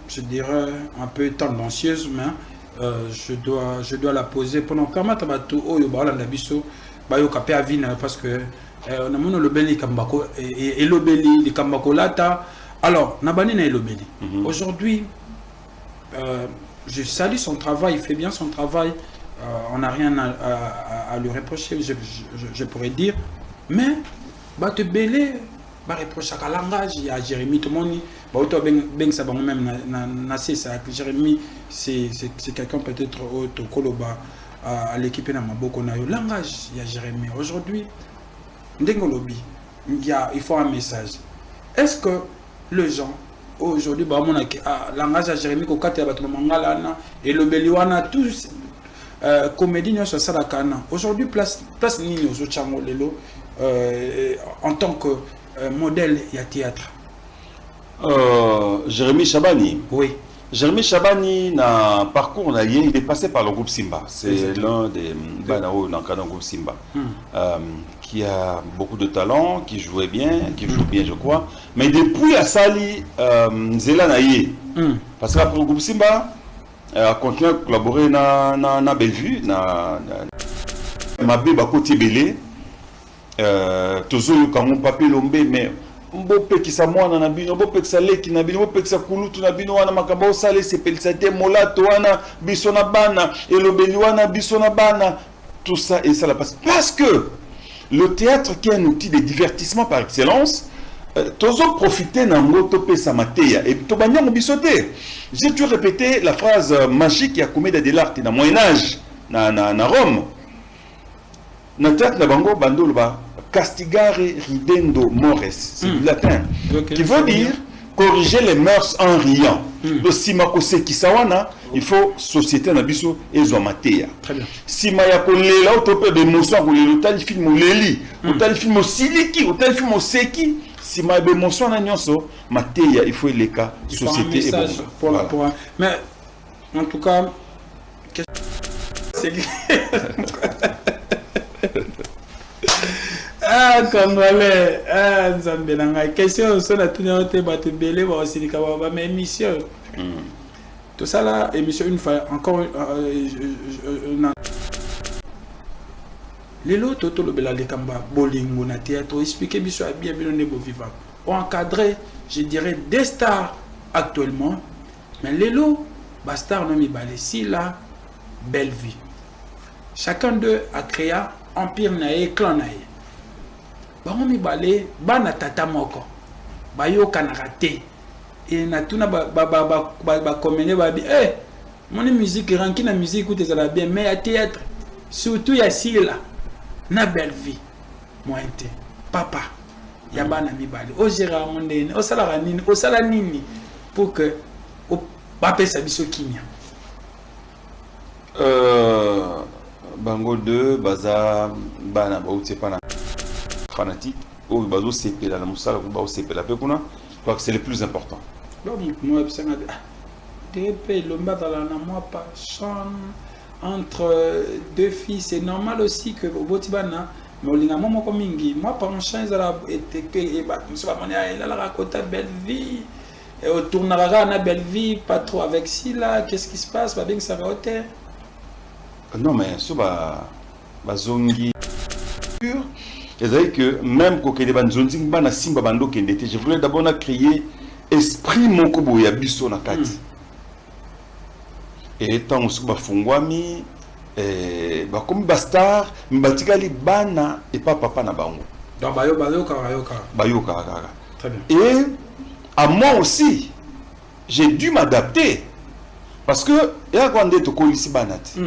je dirais, un peu tendancieuse, mais je dois la poser pour nous permettre à tout au Yoba Landabiso, Bayo Kapé Avina, parce que on a mon lobeli Kambako et lobeli de Kambako Lata. Alors, Nabani na lobeli. Aujourd'hui, je salue son travail, il fait bien son travail. On n'a rien à lui reprocher, je pourrais dire. Mais, bah te belé, bah reproche à langage, il y a Jérémy, tout le monde dit, bah autant ben ça va même nasser ça. Jérémy, c'est quelqu'un peut-être au Koloba à l'équipe n'a beaucoup na langage, il y a Jérémy. Aujourd'hui, Ndengolobi, il faut un message. Est-ce que les gens aujourd'hui, bah mon langage à Jérémy kokate abattu mangala et le beliwana tous comédie sur Salakana. Aujourd'hui, place Nini aux Ochango Lelo en tant que modèle et théâtre. Jérémy Chabani. Oui. Jérémy Chabani, na parcours, il est passé par le groupe Simba. C'est l'un des Banao dans le groupe Simba. Qui a beaucoup de talent, qui jouait bien, qui joue bien, je crois. Mais depuis à Sali, Zela Naye. Parce que le groupe Simba a continué à collaborer na Bellevue, na Mabé Bakoti Belé, Tozo Yokamon Papi Lombe, mais Mbope qui sa moana na bino, Mbope qui sa leki na bino, Mbope qui sa kulutu na bino, wana makamba sale se pelisate molato wana bisona bana, elobeli wana bisona bana, tout ça et ça la passe. Parce que le théâtre qui est un outil de divertissement par excellence, Tozo profiter d'un mot topé samateya et tobanya mobisoté. J'ai dû répéter la phrase magique qui a commis de l'art dans le Moyen-Âge, na Rome. Na théâtre na bango bandolba castigare ridendo mores, c'est du latin, qui veut dire corriger les mœurs en riant. Le simakose kisawana, il faut société na biso ezomateya. Très bien. Sima ya kolela utopé de motion ko le tal film o leli, o tal film o siliki, o tal film o seki. Si ma émotion na nyonso mateya il faut les cas société et bon. Voilà. Mais en tout cas c'est Congolais, Zambelanga. Question sur la tournée de Batubele, mais émission. Tout ça là, émission une fois encore. Les lots toto le bela lekamba bolingo na théâtre expliquer biso a bien nebo vivant. On encadré, je dirais des stars actuellement, mais les lots bastar non mi balé si là belle vie. Chacun d'eux a créé empire nae clan nae. Ba mi balé bana tata moko. Ba yo kanarate. Et na tuna ba commenter ba bi mon musique ranki na musique ou ça bien mais à théâtre surtout ya si là. Na belle vie mointe papa yabana mibali o gera mondene o sala nini o sala nini pour que o bape sa biso kinya bango 2 baza bana ba uti pana fanatique o bazo sepela la musala ko ba sepela pe kuna je crois que c'est le plus important donc moi ça na de le mbata la na moi pas entre deux filles, c'est normal aussi que au Botibana, mais moi par mon chien, il a raconté belle vie, et au tournera na belle vie, pas trop avec si là, qu'est-ce qui se passe, va bien que ça va au terre. Non mais ça va zongi. C'est-à-dire que même quand il y a des zonzi bana simba bando kendete, je voulais d'abord créer esprit mon kobo ya biso na kati. Et tant que bafungwami comme bastar mbatikali bana et pas papa na bango donc bayoka très bien. Et à moi aussi j'ai dû m'adapter parce que ya quand tu kolisi banati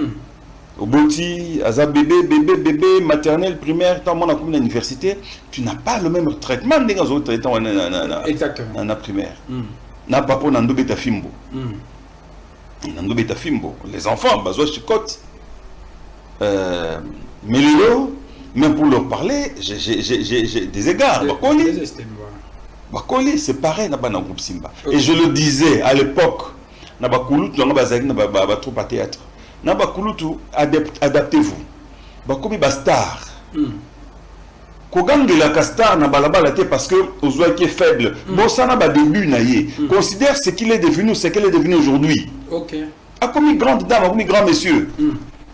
au boti aza bébé maternelle primaire tant mon à comme université tu n'as pas le même traitement des autres traitements exactement na primaire na papa na ndo beta fimbo les enfants, bazo chicote. Mais même pour leur parler, j'ai des égards. Bakoli, c'est pareil dans le groupe Simba. Et je le disais à l'époque, na bakulutu na bazaki na ba troupe à théâtre. Na bakulutu adaptez-vous. Bakomi ba star. kogangela castar na balabala te parce que ozwa qui est faible. Bon ça na ba début na ye. Considère ce qu'il est devenu, ce qu'elle est devenu aujourd'hui. OK. A comme grande dame, comme grand monsieur.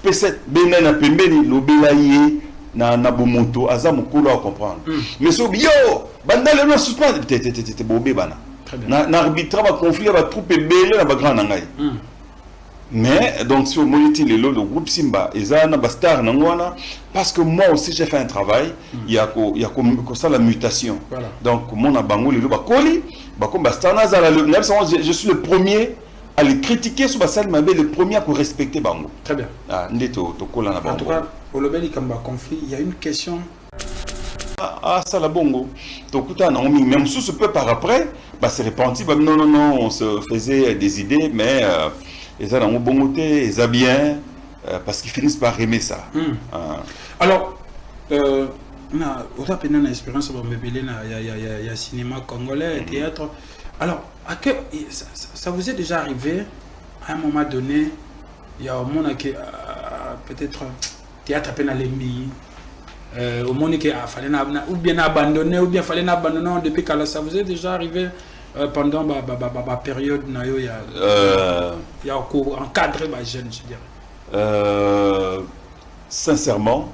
Peut-être benana pembeni lobela ye na bomoto aza mokolo à comprendre. Mais so yo bandale no suspend te bobé bana. Na arbitre ba conflit ba troupe belé na ba grand ngai. Mais donc sur Moniti le groupe Simba eza na ba star na ngwana parce que moi aussi j'ai fait un travail, il y a comme ça la mutation. Voilà. Donc mon na bango le ba koli ba comme ba star na za je suis le premier à les critiquer sur Bassal Mabé, le premier à respecter Bango. Très bien. En tout cas, au Lobeli Kamba conflit, il y a une question. Ça la bongo. Donc, même sous ce peu par après, bah, c'est répandu. Bah, non, on se faisait des idées, mais ils ont bon côté, ils ont bien, parce qu'ils finissent par aimer ça. Alors, on a une expérience, il y a cinéma congolais, théâtre. Alors, ça vous est déjà arrivé, à un moment donné, il y a un monde qui peut-être théâtre à peine à l'ennemi, au monde qui a fallu ou bien abandonner, ou bien fallait abandonner depuis que ça vous est déjà arrivé pendant la période il y a encadré les jeunes, je dirais. Sincèrement.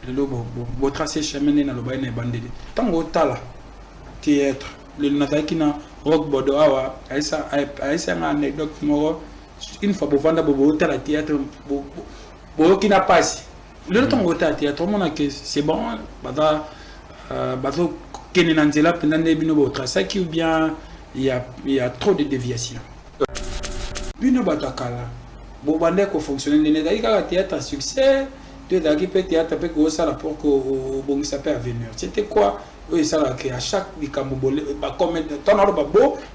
Le tracé chemin dans le bain est bandé. Tant que tala théâtre, le nataki na rock bodo awa, aïssa une anecdote une fois pour vendre bobo tala théâtre, bobo qui n'a pas si. Le temps que théâtre, on a que c'est bon, bada bateau kene nanzela pendant des bino tracé qui ou bien il y a trop de déviations. Bino batakala, bobande ko fonctionner ne d'ailleurs théâtre à succès. Théâtre pour que bon ça peut venir. C'était quoi? Oui, ça là à chaque comme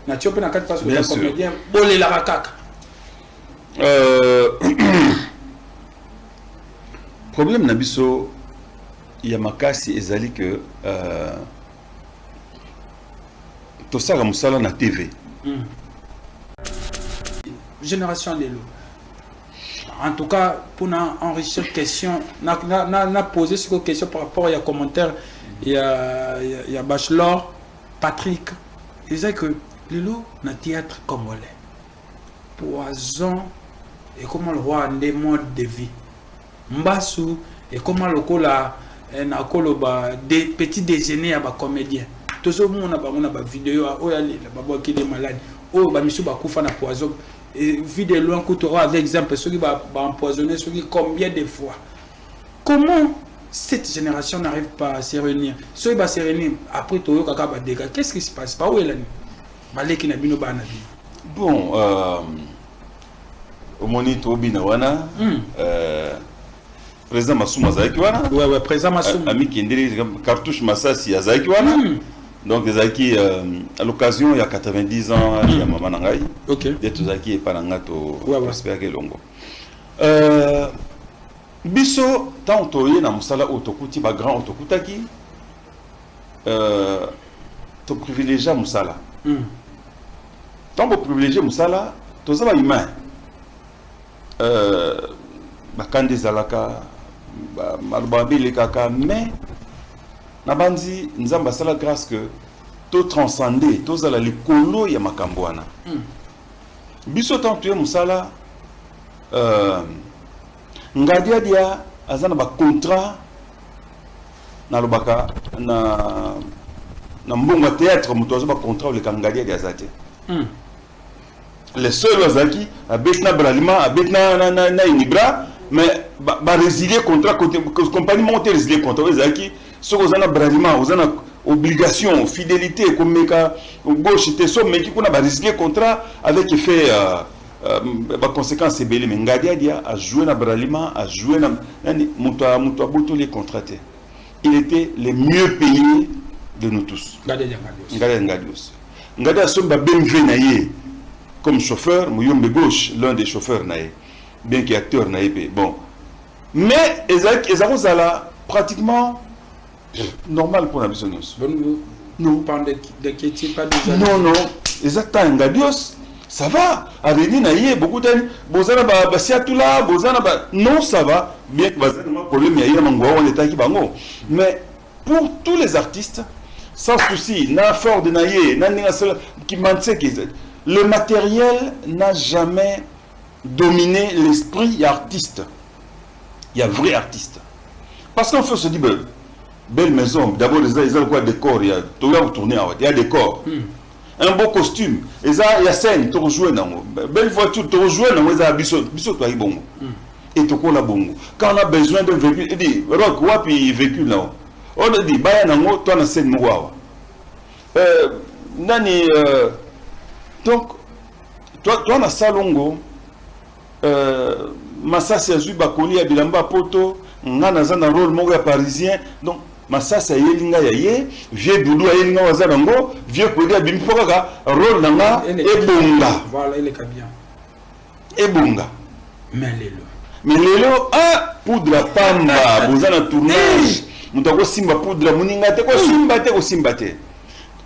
na tu peux na quatre parce comédien bolé la rakaka. Problème na biso ya makasi ezali que to sala musala na TV. Génération de l'eau. En tout cas, pour enrichir question, n'a posé cette question par rapport à un commentaire, il y a Bachelor, Patrick, il disait que le loup n'a théâtre congolais. Poison et comment le roi des modes de vie. Mbassou et comment le cola des petits déjeuners à des comédiens. Tout ce monde a une vidéo, qui est malade, monsieur Bakoufa na poison. Vu de loin, avec exemple, ceux qui vont empoisonner, ceux qui combien de fois. Comment cette génération n'arrive pas à se réunir? Ceux qui vont se réunir après tout, qu'est-ce qui se passe? Pas où est l'année? Bon, au monitor Binawana, président Massouma Zaïkiwana. Ouais, président Massouma. Ami Kindiri, cartouche Massassi à Zaïkiwana. Donc, Zaki, à l'occasion, il y a 90 ans, il y a Maman Nangaï. Ok. Il y a tout Zaki et Panangato, Prosper Longo. Biso, tant que tu es dans Moussala, Otokuti, grand Otokutaki, tu privilégies Moussala. Tant que tu privilégies Moussala, tu es humain. Bakande Zalaka, Malbabi Lekaka, mais. Nabandi nzamba sala grâce que to transcender to zala likolo ya makambwana biso tant tu musala ngadia dia azana ba contrat na lobaka na mbonga théâtre mutozo ba contrat le kangadia dia zate les seuls azaki abetna bralima abetna na inibra mais ba résilier contrat côté compagnie monter résilier contrat azaki. Si vous avez une obligation, fidélité, comme gauche, mais qui a risqué contrat avec effet conséquences belé. Mais Ngadia a joué dans Bralima, a joué dans les contratés. Il était le mieux payé de nous tous. Ngadia a son BMW comme chauffeur, Mouyombe gauche, l'un des chauffeurs bien qu'il acteur bon. Mais Ezara pratiquement normal pour la business. Nous parlons de qui pas déjà. Non, exactement. Ngadios, Ça va. Avenir naïe, beaucoup d'amis. Bozana basiatula, bozana non, ça va. Bien que bazana problème yaïe mango on est qui bango. Mais pour tous les artistes, sans souci, na fort de naïe, na ninga qui manque le matériel n'a jamais dominé l'esprit artiste. Il y a vrai artiste. Parce qu'en fait, se dit belle maison. D'abord, ils ont quoi décor. Il y a tout là où tourner. Il y a décor. Un beau costume. Il y a scène. Tu rejoues dans belle voiture. Tu rejoues dans les bisous. Bisous, tu as bon. Et tu as bon. Quand on a besoin d'un véhicule, il dit rock ou puis véhicule là. On dit bah nango toi na scène moi. Nani donc toi na salongo Massasi azui bakoli ya bilamba poto ngana za na rôle moko ya parisien donc Massasi yelinga ya ye vieux doudou yelinga waza nango vieux kodi ya bimpo kaka rôle nanga ebonga voilà il est bien ebonga mais lelo poudre pamba bozana tournage mutako simba poudre muninga te ko simba te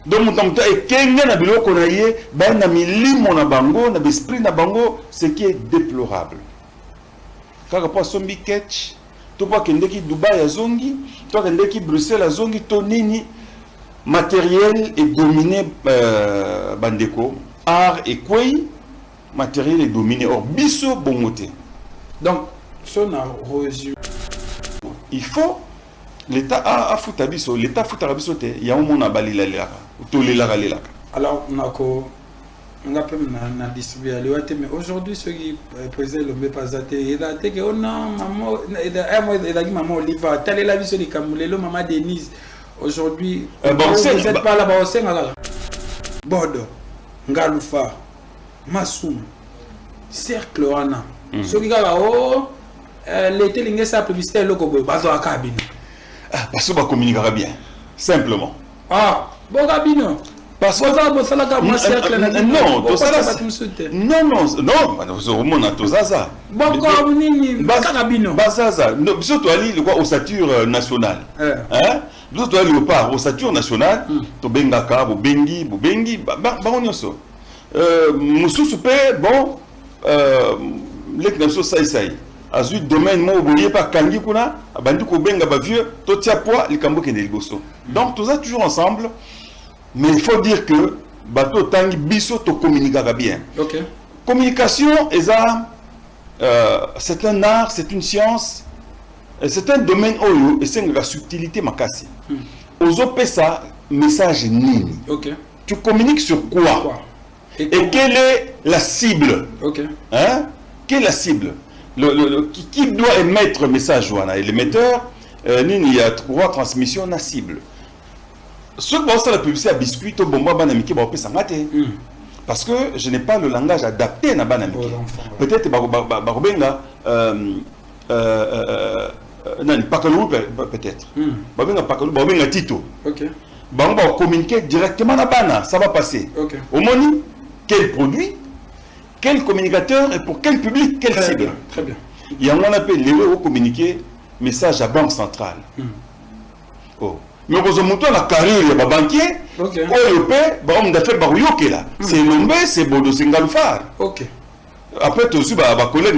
donc mutamta ekenge na biloko na ye ba na milimo na bango na esprit na bango ce qui est déplorable. Kaka pa sombi ketch to pa kendeki Dubai azongi to kendeki Bruxelles azongi to nini matériel est dominé bandeko art et quoi matériel est dominé or biso bongoté. Donc son a reçu il faut l'État a foutu biso l'État foutu biso te ya o mona balila laka to lelaka lelaka. Alors on a distribué à l'ouate, mais aujourd'hui, ceux qui président le Mépazate, il a dit que oh non, maman, il a dit maman Oliva, telle est la vie sur les Camoulelo, maman Denise. Aujourd'hui, vous n'êtes pas là-bas au Sénégal. Bordeaux, Ngaloufa, Massoum, Cercle Rana. Ceux qui ont l'été, il y a sa publicité, le Kobo, Bazo à cabine. Parce que communiquera bien, simplement. Ah, bon cabine. Parce que ossature nationale. Ossature nationale, to bengaka, bobengi, baonyoso. Moussousou pe, bon, l'équipe saïsaï. Azui domaine mo boye pa kangi kuna, bandi ko benga ba vieux, to tia poids, likambo kende liboso. Donc tout ça toujours ensemble. Mais il faut dire que bateau tangi biso to communiquera bien. Okay. Communication c'est un art, c'est une science, c'est un domaine oyo et c'est la subtilité makasi. Ozope ça message nini. Okay. Tu communiques sur quoi? Et quelle est la cible? Okay. Hein? Quelle est la cible? Qui doit émettre le message wana? Et l'émetteur, il y a trois transmissions na cible. Ce que c'est la publicité à biscuit au bonbon banamiki ba opesa ngate parce que je n'ai pas le langage adapté na banamiki. Peut-être barobenga nani pakalou peut-être. Babenga pakalou babenga tito. OK. Ba on va communiquer directement na bana, ça va passer. OK. Au moni quel produit, quel communicateur et pour quel public, quelle cible. Très bien. Il y a on appelle les communiquer message à banque centrale. Oh. Mais quand on monte la carrière de banquier, homme d'affaires là. C'est Lombe, c'est Bodo, c'est Ngalfar. Ok. Après, tu as des collègues,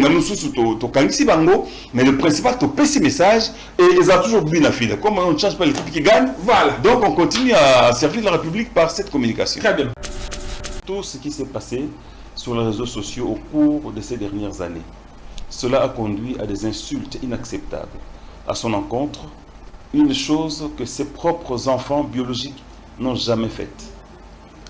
mais le principal, tu as ces messages et ils ont toujours bien la file. Comme on ne change pas l'équipe qui gagne, voilà. Donc on continue à servir la République par cette communication. Très bien. Tout ce qui s'est passé sur les réseaux sociaux au cours de ces dernières années, cela a conduit à des insultes inacceptables à son encontre. Une chose que ses propres enfants biologiques n'ont jamais faite.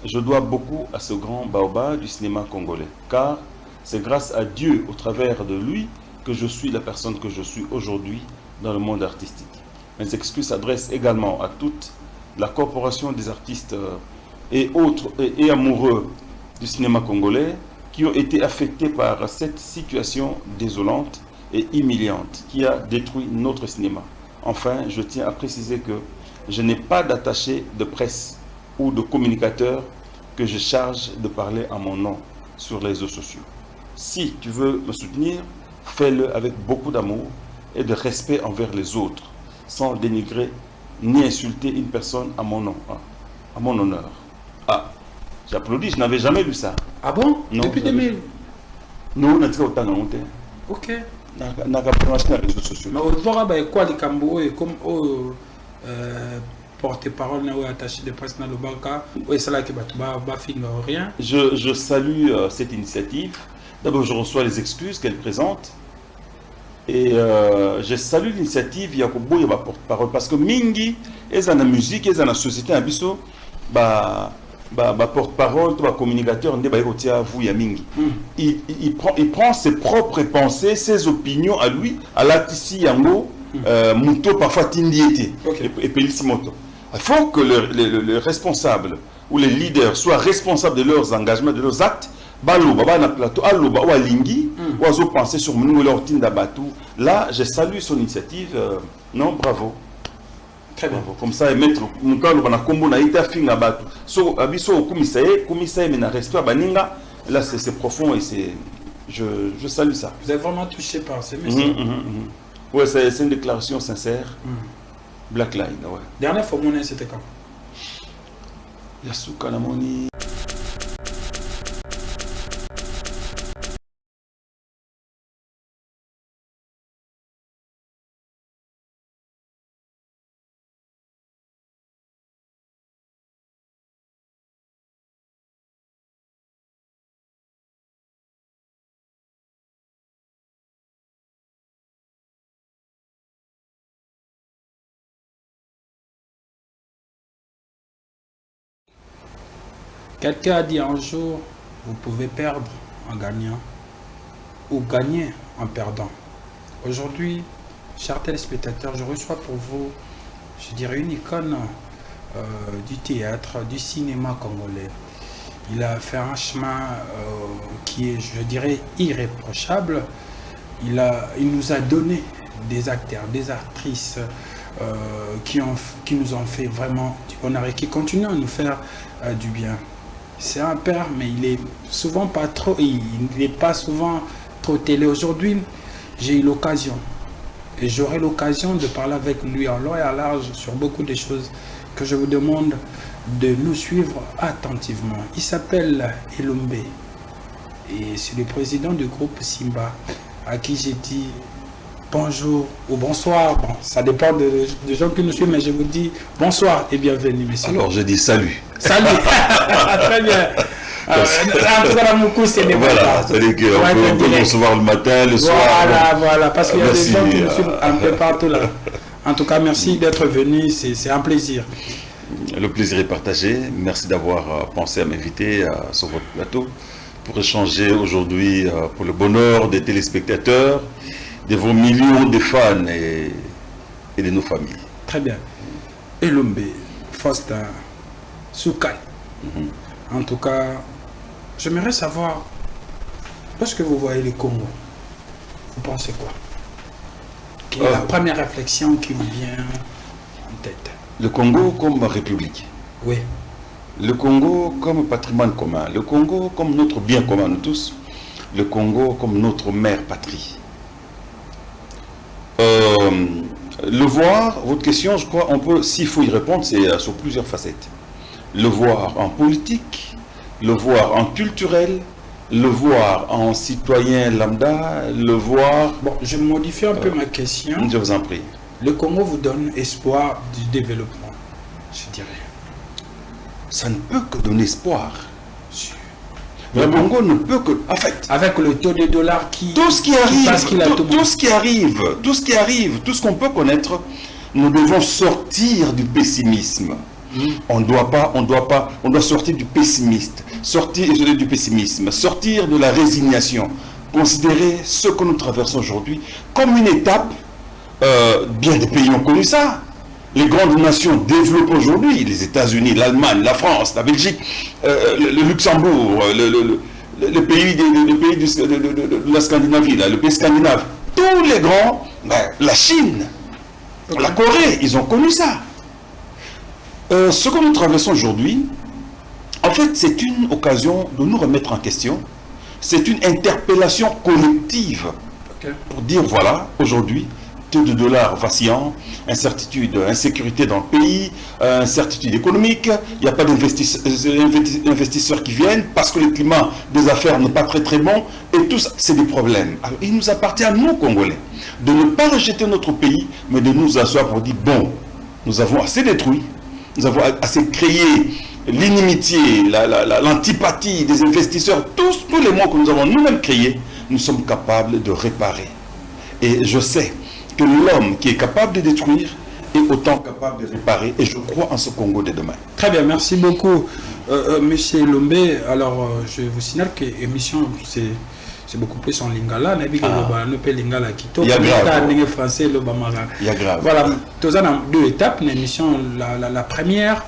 Je dois beaucoup à ce grand baobab du cinéma congolais, car c'est grâce à Dieu, au travers de lui, que je suis la personne que je suis aujourd'hui dans le monde artistique. Mes excuses s'adressent également à toute la corporation des artistes et autres et amoureux du cinéma congolais qui ont été affectés par cette situation désolante et humiliante qui a détruit notre cinéma. Enfin, je tiens à préciser que je n'ai pas d'attaché de presse ou de communicateur que je charge de parler à mon nom sur les réseaux sociaux. Si tu veux me soutenir, fais-le avec beaucoup d'amour et de respect envers les autres, sans dénigrer ni insulter une personne à mon nom, à mon honneur. Ah, j'applaudis, je n'avais jamais lu ça. Ah bon? Non, Depuis 2000? Non, on a dit autant de monter. Ok. On a pas marché dans les réseaux sociaux. Mais au revoir, quoi les Cambo et comme porte-parole n'a attaché de presse dans le Balka, ou c'est là que bah finger rien. Je salue cette initiative. D'abord, je reçois les excuses qu'elle présente. Et je salue l'initiative Yakobo et ma porte-parole parce que Mingi, ils ont la musique, ils ont la société, Abisso, porte-parole, communicateur, il prend ses propres pensées, ses opinions à lui, à l'artiste Yango, Muto parfois Tindiété, et Pelissimoto. Il faut que les responsables ou les leaders soient responsables de leurs engagements, de leurs actes. Là, je salue son initiative. Non, bravo. Très bien. Bravo. Comme ça, mettre là, c'est profond et je salue ça. Vous êtes vraiment touché par ces messages. Ouais, c'est une déclaration sincère. Black Line, ouais. Dernière fois, c'était quand? Yasuka Namoni. Quelqu'un a dit un jour, vous pouvez perdre en gagnant ou gagner en perdant. Aujourd'hui, chers téléspectateurs, je reçois pour vous, je dirais, une icône du théâtre, du cinéma congolais. Il a fait un chemin qui est, je dirais, irréprochable. Il nous a donné des acteurs, des actrices qui nous ont fait vraiment du bonheur et qui continuent à nous faire du bien. C'est un père, mais il est souvent pas trop, il n'est pas souvent trop télé. Aujourd'hui, j'ai eu l'occasion et j'aurai l'occasion de parler avec lui en long et en large sur beaucoup de choses que je vous demande de nous suivre attentivement. Il s'appelle Elombe et c'est le président du groupe Simba à qui j'ai dit bonjour ou bonsoir. Bon, ça dépend des gens qui nous suivent, mais je vous dis bonsoir et bienvenue, messieurs. Alors je dis salut. Salut. Très bien. En tout cas, Moukou, c'est des voilà, c'est-à-dire qu'on peut recevoir le matin, le soir. Voilà, parce qu'il y a des gens qui nous suivent un peu partout là. En tout cas, merci d'être venu, c'est un plaisir. Le plaisir est partagé. Merci d'avoir pensé à m'inviter sur votre plateau pour échanger aujourd'hui pour le bonheur des téléspectateurs, de vos millions de fans et de nos familles. Très bien. Elombe, Faustin, Soukai. En tout cas, j'aimerais savoir, lorsque vous voyez le Congo, vous pensez quoi? Quelle est la première réflexion qui vous vient en tête? Le Congo comme république. Oui. Le Congo comme patrimoine commun. Le Congo comme notre bien commun, nous tous. Le Congo comme notre mère patrie. Le voir, votre question, je crois, on peut, s'il faut y répondre, c'est sur plusieurs facettes. Le voir en politique, le voir en culturel, le voir en citoyen lambda, le voir... Bon, je modifie un peu ma question. Je vous en prie. Le Congo vous donne espoir du développement, je dirais. Ça ne peut que donner espoir. Le Congo ne peut que... En fait... Avec le taux de dollar qui... Tout ce qui arrive, tout ce qu'on peut connaître, nous devons sortir du pessimisme. On doit sortir du pessimisme, sortir de la résignation, considérer ce que nous traversons aujourd'hui comme une étape. Bien des pays ont connu ça. Les grandes nations développent aujourd'hui, les États-Unis, l'Allemagne, la France, la Belgique, le Luxembourg, le pays de la Scandinavie, là, le pays scandinave, tous les grands, la Chine, la Corée, ils ont connu ça. Ce que nous traversons aujourd'hui, en fait, c'est une occasion de nous remettre en question. C'est une interpellation collective pour dire, voilà, aujourd'hui, taux de dollar vacillant, incertitude, insécurité dans le pays, incertitude économique, il n'y a pas d'investisseurs qui viennent parce que le climat des affaires n'est pas très bon, et tout ça, c'est des problèmes. Alors, il nous appartient à nous, Congolais, de ne pas rejeter notre pays, mais de nous asseoir pour dire, bon, nous avons assez détruit, nous avons assez créé l'inimitié, l'antipathie des investisseurs, tous les mots que nous avons nous-mêmes créés, nous sommes capables de réparer. Et je sais que l'homme qui est capable de détruire est autant capable de réparer. Et je crois en ce Congo de demain. Très bien, merci beaucoup, Monsieur Lombé. Alors, je vous signale que l'émission, c'est beaucoup plus en lingala. Il y a grave. Voilà, nous avons deux étapes. L'émission, la première,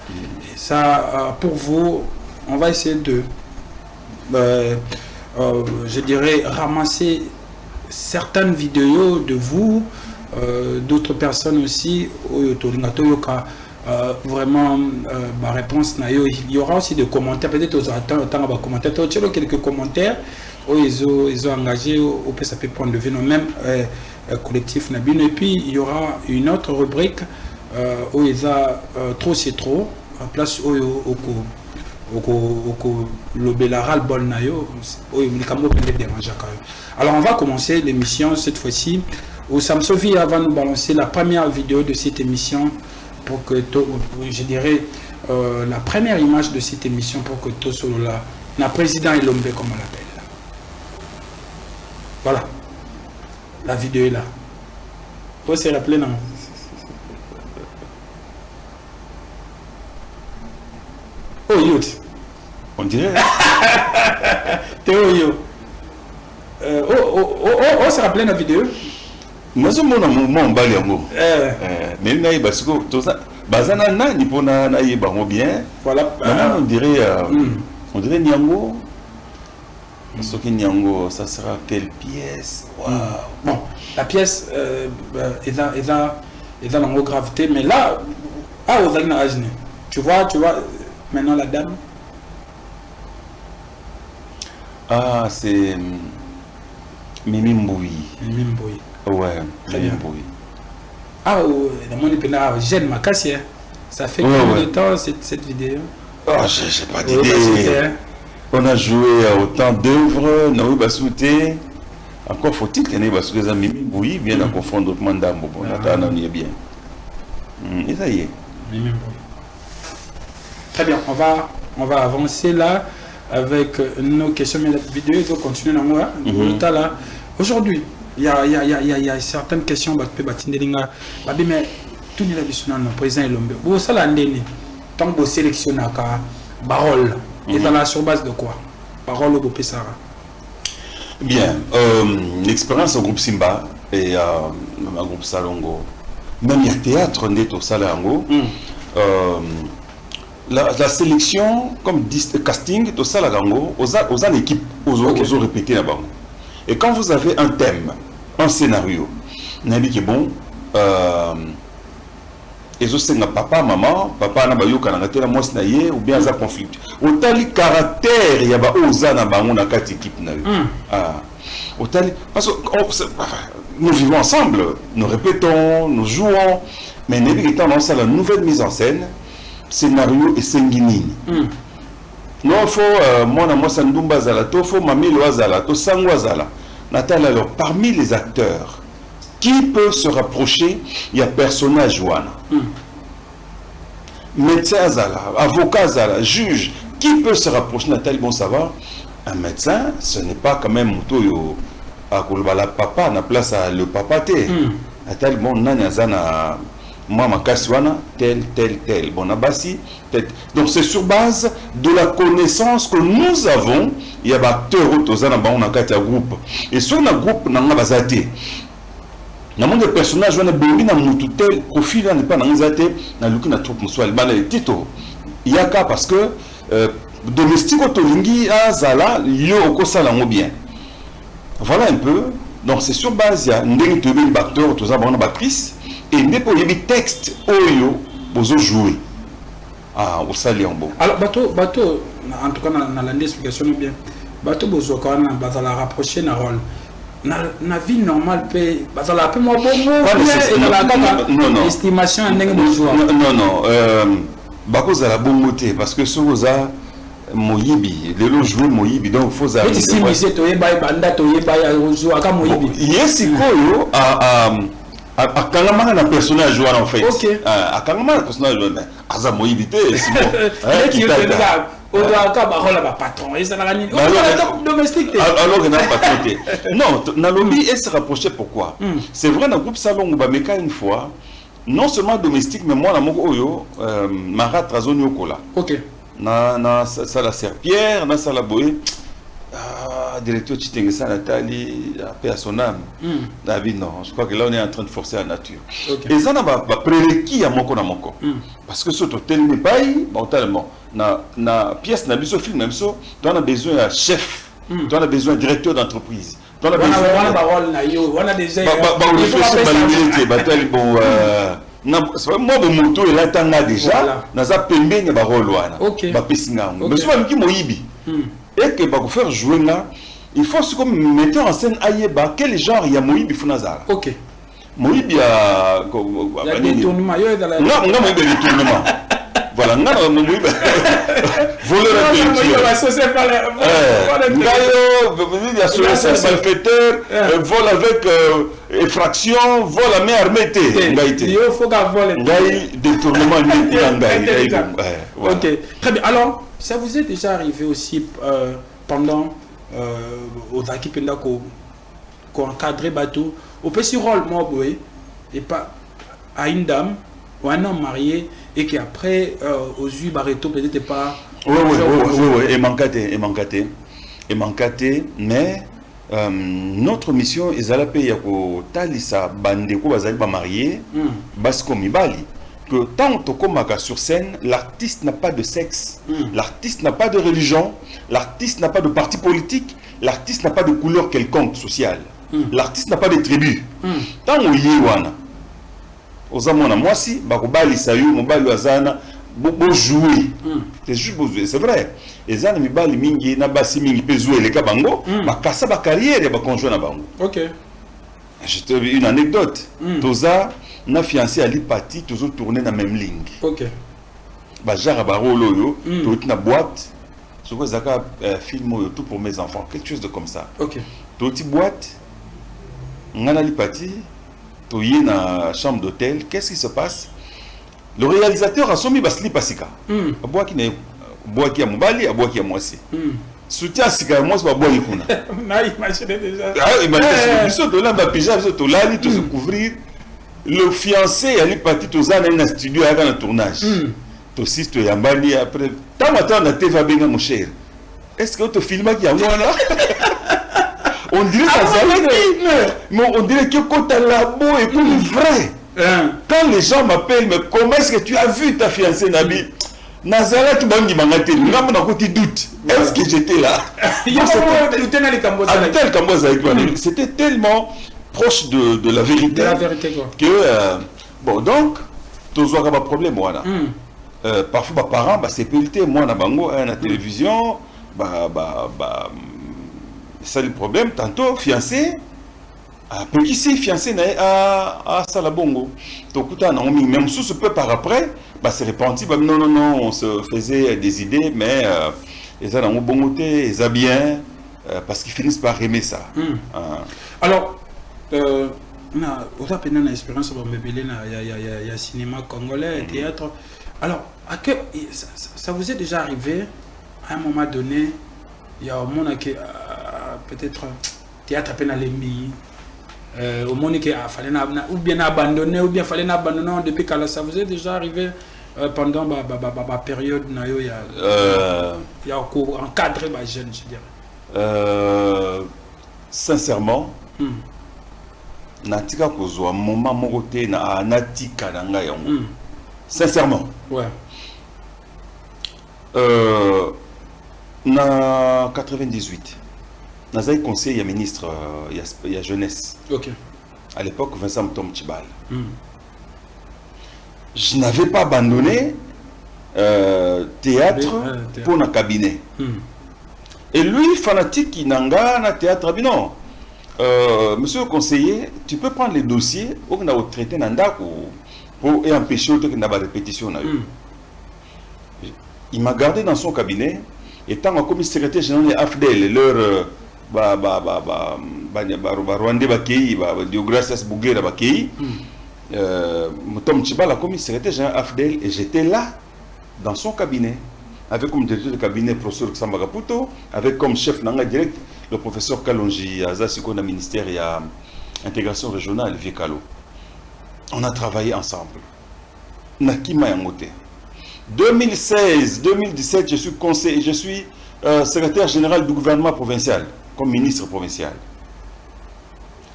ça, pour vous, on va essayer de, je dirais, ramasser certaines vidéos de vous, d'autres personnes aussi, vraiment, ma réponse, il y aura aussi des commentaires, peut-être aux attendants, quelques commentaires, où ils ont engagé au PSAP point de vue, même collectif Nabine, et puis il y aura une autre rubrique où ils ont trop c'est trop, en place au alors on va commencer l'émission cette fois-ci où Samsovi va nous balancer la première vidéo de cette émission pour que je dirais la première image de cette émission pour que tout solo là la président Elombe comme on l'appelle. Voilà, la vidéo est là. Vous se rappelez non? Oh youth. On dirait. Théo yo. On se rappelait la vidéo. Moi je mon moment bali yango. Mais naï parce que tout ça bazana na ni pona naï bango bien. Voilà. On dirait Nyango. Ce qui Nyango, ça sera quelle pièce? Wow. Bon, la pièce est dans la gravité, mais là, tu vois maintenant la dame. Ah, c'est Mimi Mboui. Mimi Mboui. Ouais, Mimi Mboui. Ah, dans mon épinard, j'aime ma cassière. Ça fait combien de temps cette vidéo? Oh, j'ai pas d'idée. On a joué autant d'œuvres, Naoui Basouté. Encore faut-il qu'il y ait des amis Mimi bien à confondre d'autres mandats. Bon, on y est bien. Et ça y est. Mimi Mboui. Très bien, on va avancer là avec nos questions, mais la vidéo va continuer dans moi. Aujourd'hui, il y a certaines questions mais tout le président Elombe. Vous savez l'année, tant que vous sélectionnez parole, et dans la sur base de quoi? Parole au Pessara. Bien, l'expérience au groupe Simba et au groupe Salongo, même il y a théâtre au Salango. La sélection, comme casting, tout ça, aux équipes, aux répéter là-bas. Et quand vous avez un thème, un scénario, Nabi qui est bon, et je sais que papa, maman, papa n'a pas eu qu'un moi snaye ou bien un conflit. Autant les caractères, il y a pas aux anabango dans quatre équipes. Parce que nous vivons ensemble, nous répétons, nous jouons, mais Nabi étant dans la nouvelle mise en scène. Scénario et sanguinine. Non, il faut moi Sandumba Zala, il faut Mamilo Azala, il Sango Azala. Nathalie, alors, parmi les acteurs, qui peut se rapprocher? Il y a personnage Wana. Médecin Azala, avocat Azala, juge. Qui peut se rapprocher? Nathalie, bon savoir. Un médecin, ce n'est pas quand même Moutoyo. À Kolbala papa, na place à le papa té. Nathalie, bon, Nanyazana. Moi, ma casse-wana, tel. Bon, Abassi, tel. Donc, c'est sur base de la connaissance que nous avons. Il y a des acteurs autour de groupe. Et sur le groupe, il y a des athées. Il y a des personnages, il y a des tel profil, il n'y a pas des athées. Il y a des troupes, il y a cas parce que domestique autolingi, Azala, yo, Kosalango bien. Voilà un peu. Donc, c'est sur base, il y a des acteurs autour de la actrice. Et il y a des textes oyo bozo jouer au Saliambo. Alors bateau en tout cas dans l'explication bien bateau bozo quand on va la rapprocher na rôle na vie normale pe bazala pe moi bon non estimation ndenge bonjour non bakozala bongo te parce que sokoza moyibi lelo jouer moyibi donc faut za petit si monsieur toyeba banda toyeba jouer aka moyibi yesikoyo akangama na personnage wana en fait akangama na personnage wana aza moyibi te c'est bon Odoaka barola ba patron et ça la nini domestique alors que n'a patron non na lobby et se rapprocher pourquoi c'est vrai dans groupe salon ba meka une fois non seulement domestique mais moi na moko oyo Marat Razoni okola OK na ça la Serpierre na ça la boé directeur Chitengesa Nathalie paix à son âme David non je crois que là on est en train de forcer la nature et ça na ba prérequis à moko na moko parce que ce hôtel n'est pas totalement na pièce na biso film na biso tu as besoin d'un chef tu as besoin d'un directeur d'entreprise tu as besoin on a déjà moi mon moto est là tanga déjà naza pembeni ba rôle wana ba pesinga mais souvent qui moyibi et que ba ko faire jouer là il faut ce comme metteur en scène ayeba quel genre il y a moyibi funazala OK moyibi a détournement yo dans la non moyibi détournement voilà, non, voleur intellectuel. Vol avec effraction, vol à main armée. Il faut qu'à voler. Détournement. Ok, très bien. Alors, ça vous est déjà arrivé aussi pendant aux équipes qu'on encadrait bateau, au petit rôle, moi, et pas à une dame ou un homme marié et qui après aux yeux Barreto peut-être pas oui et manquaté mais notre mission est à la paix ya ko talisa bande ko bazali ba marié basko mibali que tant tokomaka sur scène l'artiste n'a pas de sexe l'artiste n'a pas de religion l'artiste n'a pas de parti politique l'artiste n'a pas de couleur quelconque sociale l'artiste n'a pas de tribu tant oyewana Ozamona moi si bakobali sayu mobali wazana bo jouer c'est juste jouer c'est vrai et zana mibali mingi na basi mingi pe jouer les kabango bakasa ba carrière ba conjoint na bango OK je te une anecdote toza na fiancé ali parti toujours tourner na même ligne OK ba jara ba rolo yo tout na boîte ce que zaka film tout pour mes enfants quelque chose de comme ça OK toute boîte ngana ali parti toyé na chambre d'hôtel, qu'est-ce qui se passe? Le réalisateur a soumis basli pasika. Aboa qui ne boa qui a mobali, aboa qui a moisi. Soutien sika moi c'est pas boa ikuna. Na imaginez déjà. Ah imaginez ça de là ba pyjama to lali to se couvrir. Le fiancé ali parti to za na studio à un tournage. To six to yambani après tant matin na TV benga mon cher. Est-ce que tu filmes qui a moi là? On dirait mais on dirait que quand tu as la beau et comme vrai. Quand les gens m'appellent, mais comment est-ce que tu as vu ta fiancée Nabi? Nazareth, tu m'as dit, doute. Est-ce que j'étais là? C'était tellement proche de la vérité. De la vérité quoi. Que, bon, donc, tu as un problème, moi là. Parfois, mes parents, c'est pelleté, moi, na bango, à la télévision, c'est le problème. Tantôt, fiancé, petit si fiancé à Salabongo. Donc, même si ce peu par après, c'est repenti. Non, on se faisait des idées, mais ils ont bon côté, ils ont bien, parce qu'ils finissent par aimer ça. Alors, on a une expérience sur le cinéma congolais, théâtre. Alors, ça vous est déjà arrivé à un moment donné? Il y a un monde qui peut-être théâtre à peine à l'ennemi, au monde qui a fallu ou bien abandonner ou bien fallu abandonner depuis que ça vous est déjà arrivé pendant la période il y a encadré les jeunes, je dirais. Sincèrement, natika kozwa moment mokote na natika nanga yango. Sincèrement. Ouais. Na 98, Nazaï conseil à ministre il y a jeunesse. OK. À l'époque, Vincent Tom Tchibal. Je n'avais pas abandonné théâtre pour un cabinet. Et lui, fanatique, il n'a pas théâtre. Non. Monsieur le conseiller, tu peux prendre les dossiers on a traité pour empêcher la répétition. Il m'a gardé dans son cabinet et tant que secrétaire général de AFDEL, leur Rwandais Bakei, Diogratias Bouguera Bakei, Tom Chiba, la commissaire secrétaire général AFDEL, et j'étais là dans son cabinet, avec comme directeur de cabinet le professeur Xamba Caputo, avec comme chef nanga direct le professeur Kalonji Azasiko na ministère et à intégration régionale Viekalo. On a travaillé ensemble. Nakima Yangote. 2016-2017, je suis conseiller, je suis secrétaire général du gouvernement provincial, comme ministre provincial.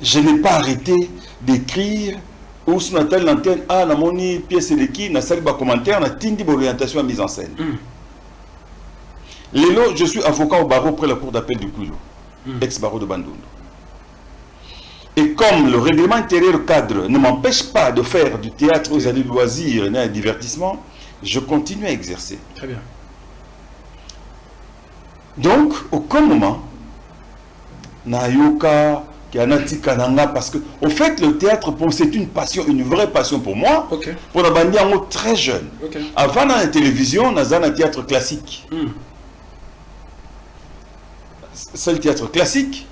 Je n'ai pas arrêté d'écrire ou sur Natal l'antenne, ah, na moni pièce de qui, na salle commentaire, na tindi orientation à mise en scène. Lélo, je suis avocat au barreau près la cour d'appel du Kouilo, ex-barreau de Bandundu. Et comme le règlement intérieur cadre ne m'empêche pas de faire du théâtre aux années de loisirs et du divertissement, je continue à exercer. Très bien. Donc, aucun moment, Nayoka, parce que, au fait, le théâtre, c'est une passion, une vraie passion pour moi. Okay. Pour la bande très jeune. Okay. Avant, dans la télévision, on a un théâtre classique. C'est le théâtre classique.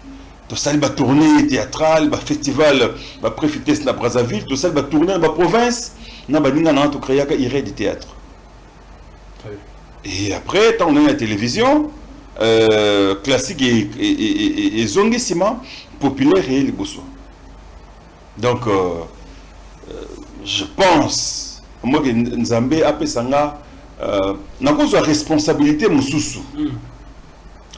Tout ça, il va tourner théâtral, le festival, va profiter de la Brazzaville, tout ça, il va tourner dans la province. On a créé un du théâtre. Et après, quand on a la télévision, classique et zonguissima, populaire et liboso. Donc, je pense, moi que Nzambé a fait ça, n'a pas de responsabilité, Moussoussou.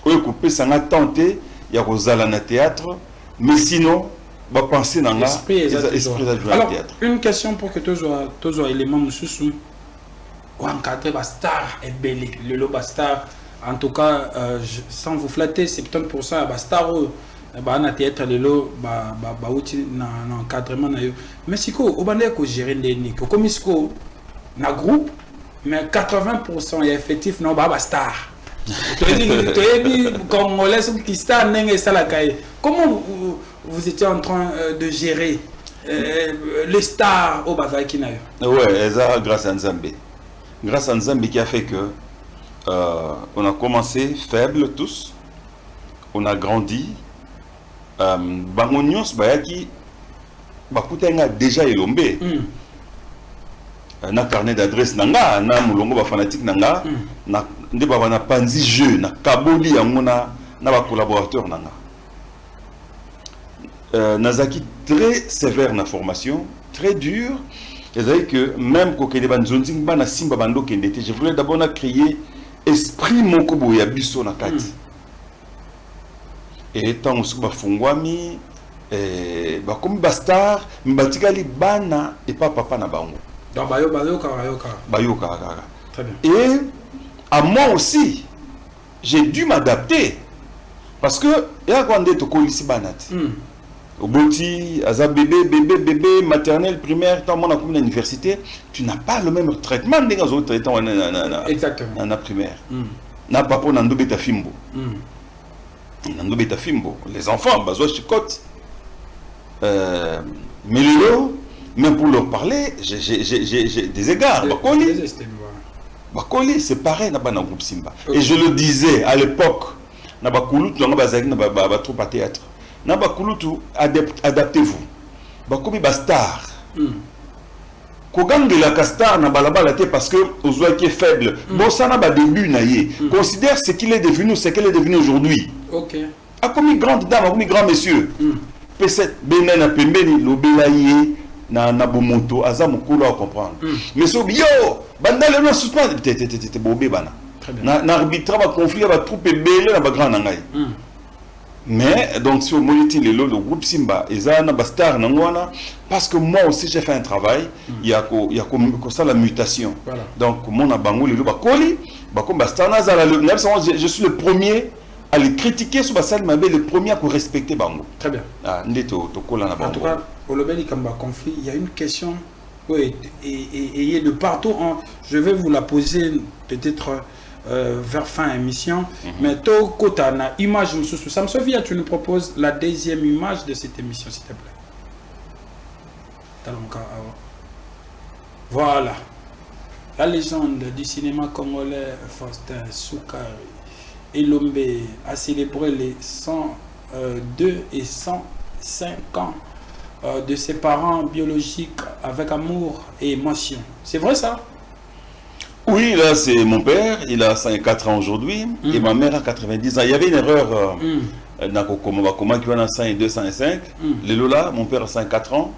Oui, couper ça, n'a tenté, il y a Rosala na théâtre, mais sinon, va penser dans l'esprit de théâtre. Une question pour que tu sois élément Moussoussou. Ou encadrer la star est belle, le lot star. En tout cas, sans vous flatter, 70% à Bastar, na théâtre le lot, encadrement. Mais si vous avez géré les niques, comme il na groupe, mais 80% est effectif, non, Bastar. Comment vous étiez en train de gérer les stars au Bazakina? Oui, grâce à Nzambé. Grâce à Nzambé qui a fait que on a commencé faible tous, on a grandi. Bangonios Bayaki Bakutenga déjà élombé. Na carnet d'adresse nanga, na mulongo ba fanatique nanga, na ndeba na panzi jeu, na kaboli yangona na ba collaborateur nanga. Nazaki très sévère na formation, très dur. C'est-à-dire que même quand on banzonzing bana simba bando kendete, je voulais d'abord créer esprit mokobo ya biso na kati. Et tant on se bafungwami, comme bastar, mbatikali bana et pas papa na bango. Donc Bayoka. Très bien. Et à moi aussi, j'ai dû m'adapter parce que ya kwande to kolisi banati. Oboti, aza bébé, maternelle, primaire, tant mon à l'université, tu n'as pas le même traitement des autres traitements exactement na primaire. Na papa na ndobeta fimbo. Les enfants, bazo chicote. Mais même pour leur parler, j'ai des égards. Bakoli, c'est pareil dans le groupe Simba. Et je le disais à l'époque, na bakulu tu na trop à théâtre. Na bakulu tu adaptez-vous. Bakomi bastar. Kogang de la castar na balabala parce que Ozoa qui est faible. Bon ça n'a pas début naïe. Considère ce qu'il est devenu, ce qu'elle est devenue aujourd'hui. OK. A comme une grande dame, comme une grand monsieur. P7 benana pembeni lobelaye na bomoto aza mokolo à comprendre. Mais so yo bandale no suspend tete bobé bana. Na arbitre ba conflit ba troupe belé na ba grand ngai. Mais donc si on monite le groupe Simba eza na bastar na ngwana parce que moi aussi j'ai fait un travail, il y a ça la mutation. Voilà. Donc mon abango le ba koli ba comme bastar na za je suis le premier à les critiquer sur Bassal Mabé, le premier à respecter Bango. Très bien. En tout cas, au Lobeli Kamba conflit, il y a une question et de partout. Je vais vous la poser peut-être vers fin émission. Mais toi, côté na image, ça me souvient, tu nous proposes la deuxième image de cette émission, s'il te plaît. Voilà. La légende du cinéma congolais, Faustin Soukari Elombe, a célébré les 102 et 105 ans de ses parents biologiques avec amour et émotion. C'est vrai ça? Oui, là c'est mon père, il a 54 ans aujourd'hui, et ma mère a 90 ans. Il y avait une erreur comment qui a 102, 105. Le Lola, mon père a 54 ans,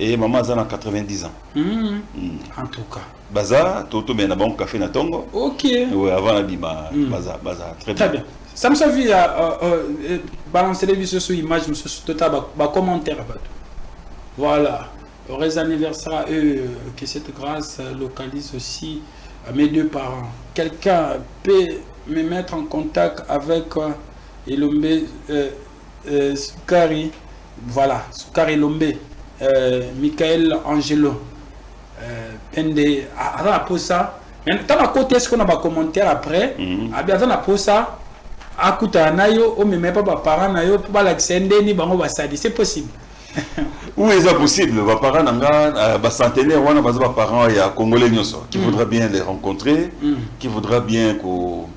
et maman a 90 ans. En tout cas. Baza, Toto mais na bon café na tongo. Ok. Oui, avant la bima, baza, très bien. Ça me suffit à balancer les vidéos sur l'image, monsieur Tota, commentaire. Voilà. Heureux anniversaire à eux, que cette grâce localise aussi à mes deux parents. Quelqu'un peut me mettre en contact avec Elombe Soukari, voilà, Soukari Elombe, Michael Angelo. Pende à pour ça tant à côté est-ce qu'on a pas commentaire après à bien dans pour ça à kuta nayo o même pas parents nayo pour l'accender ni bango basadi c'est possible. Oui, c'est possible. Les parents nanga ba centenaire wana ba parents ya congolais nyoso qui voudra bien les rencontrer, qui voudra bien ko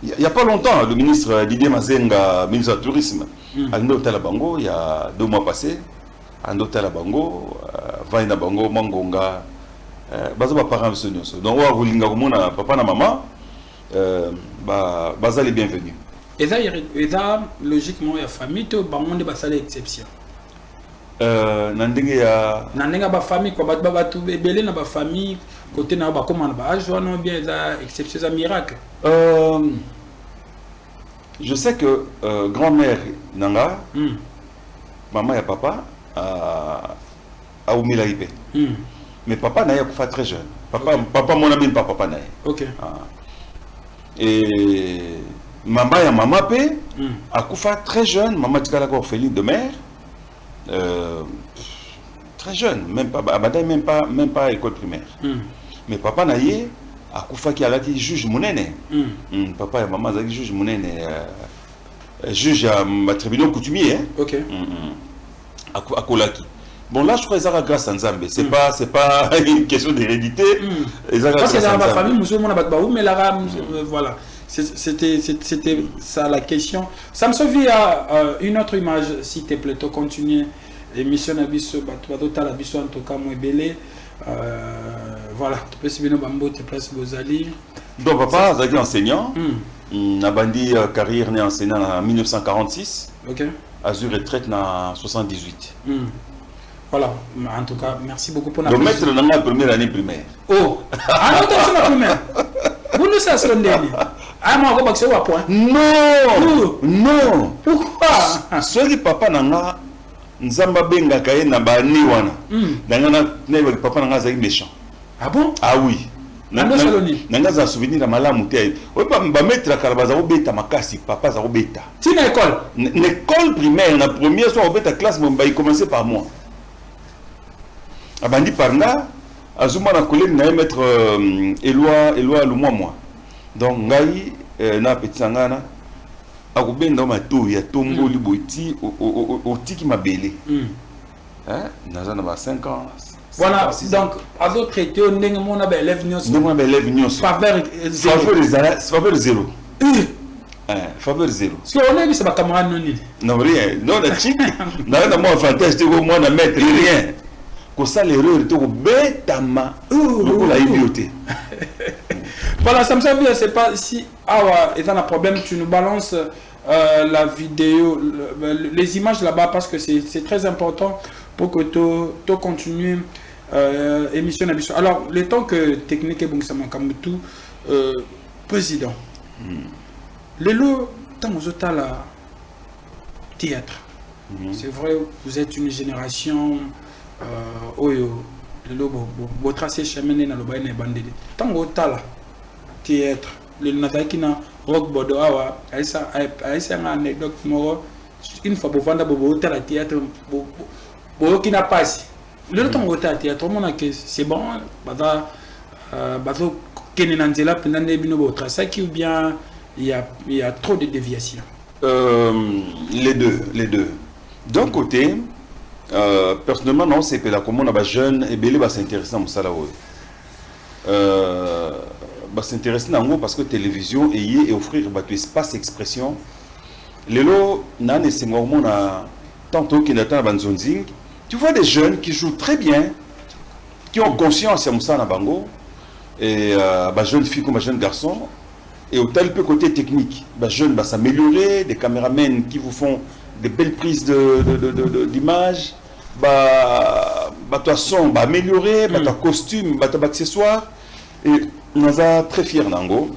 il y a pas longtemps le ministre Didier Mazenga, ministre du tourisme, à l'hôtel Bango il y a 2 mois passés, à l'hôtel Bango, Vaina Bango Mangonga baza parents de ce donc wa rulinga komona papa na maman baza les bienvenus et ça logiquement ya famille to bango de basala exception na ndenge ya ba famille ko ba tu belé na ba famille côté na ba comment ba joie non bien ça exception ça miracle. Je sais que grand-mère nanga maman et papa a umila ipe. Mais papa n'a pas très jeune. Papa mon ami pas papa n'a. Ok. Et maman et maman pe a kufa très jeune. Maman tika la orpheline de mère. Très jeune, même pas école primaire. Mais papa n'a a kufa qui a qui juge monene. Papa et maman qui juge monene. Juge à ma tribunal coutumier. Ok. À Kolaki. Bon là je crois que ça grâce à Nzambe, c'est pas une question d'hérédité. Parce que dans ma famille musulmane mais là voilà, c'était ça la question. Ça me souvient à une autre image s'il te plaît, continuer émission Abisso Batota Abisso en tout cas moi belé voilà, tu peux suivre nos bambos te place Bozali. Donc papa est enseignant. A bandi carrière né enseignant en 1946. OK. Azur retraite en 78. Voilà, en tout cas, merci beaucoup pour la donc, maître dans la première année primaire. Oh, ah non, c'est la première. Vous nous savez ce qu'on dit. Ah, moi, je vais vous point. Non, non. Pourquoi? Celui papa n'a Nzamba benga kaye na ba ni wana. Nanga na papa n'a zaki méchant. Ah bon? Ah oui. Nanga za souvenir na malamu te. Oui, ba maître kalabaza obeta makasi, papa za obeta. C'est une école. Une école primaire, la première soit obeta classe, mais il commençait par moi. Abandi parna azuma na collègue na mettre Eloi le moi donc ngai na petit sangana akubenda mato ya tombo liboti otiki mabele hein naza na ba 5 ans voilà donc à d'autres traiter ndenge mona ba élève nyonso faveur zéro faveur zéro parce que on a vu ça ba camarade non rien non la chic na moi avantage te moi na mettre rien. Que ça l'erreur est au bêtama pour la bibliothèque. Voilà, ça me sert bien, c'est pas si ah ouais, et un problème, tu nous balances la vidéo, les images là-bas parce que c'est très important pour que tu continues émission. Alors, le temps que technique est bon, ça manque tout président. Les lots, tant aux autres là, théâtre. C'est vrai, vous êtes une génération. Oyo le lobo bo tracé chemin na loba na bandede tango tala théâtre le nataki na rock bodo awa aisa na anecdote moro une fois pour vendre bobo tala théâtre bo qui n'a pas le tango tala théâtre on a que c'est bon bada bazo Kenenanzela pendant bino botra ça qui ou bien il y a trop de déviations. Les deux. D'un côté, personnellement non, c'est que la commune a jeune et belé va s'intéresser à ça là va s'intéresser à moi parce que télévision et offrir un espace d'expression. Les lots nan et c'est moi tantôt qui n'attend à Banzonzing. Tu vois des jeunes qui jouent très bien, qui ont conscience de ça na bango et jeune fille comme jeune garçon. Et au tel peu côté technique, jeunes va s'améliorer, des caméramens qui vous font des belles prises d'images, ton son va améliorer, ton costume, ton accessoire. Et nous sommes très fiers d'Ango.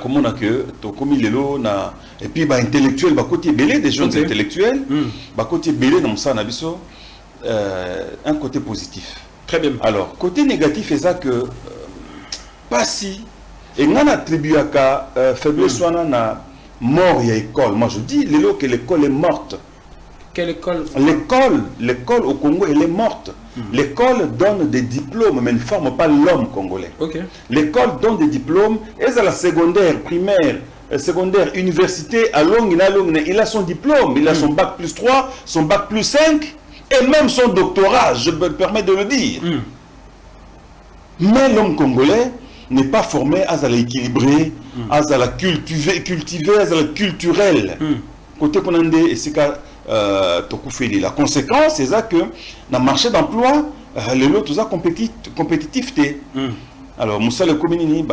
Comme on a que, comme il est là, et puis intellectuel, côté belé, des jeunes intellectuels, côté belé dans ça, un côté positif. Très bien. Alors, côté négatif, c'est ça que, pas si. Et on attribue à faiblesse na mort à l'école. Moi je dis que l'école est morte. Quelle école? L'école au Congo elle est morte. L'école donne des diplômes mais ne forme pas l'homme congolais. L'école donne des diplômes et à la secondaire, primaire, secondaire, université, à longue, il a son diplôme, il a son bac plus 3, son bac plus 5 et même son doctorat, je me permets de le dire. Mais l'homme congolais n'est pas formé à l'équilibrer, à la cultiver, à la culturelle. Côté Konande et c'est la conséquence, c'est ça que dans le marché d'emploi, les lots tout ça compétitivité. Alors, Moussa le communini,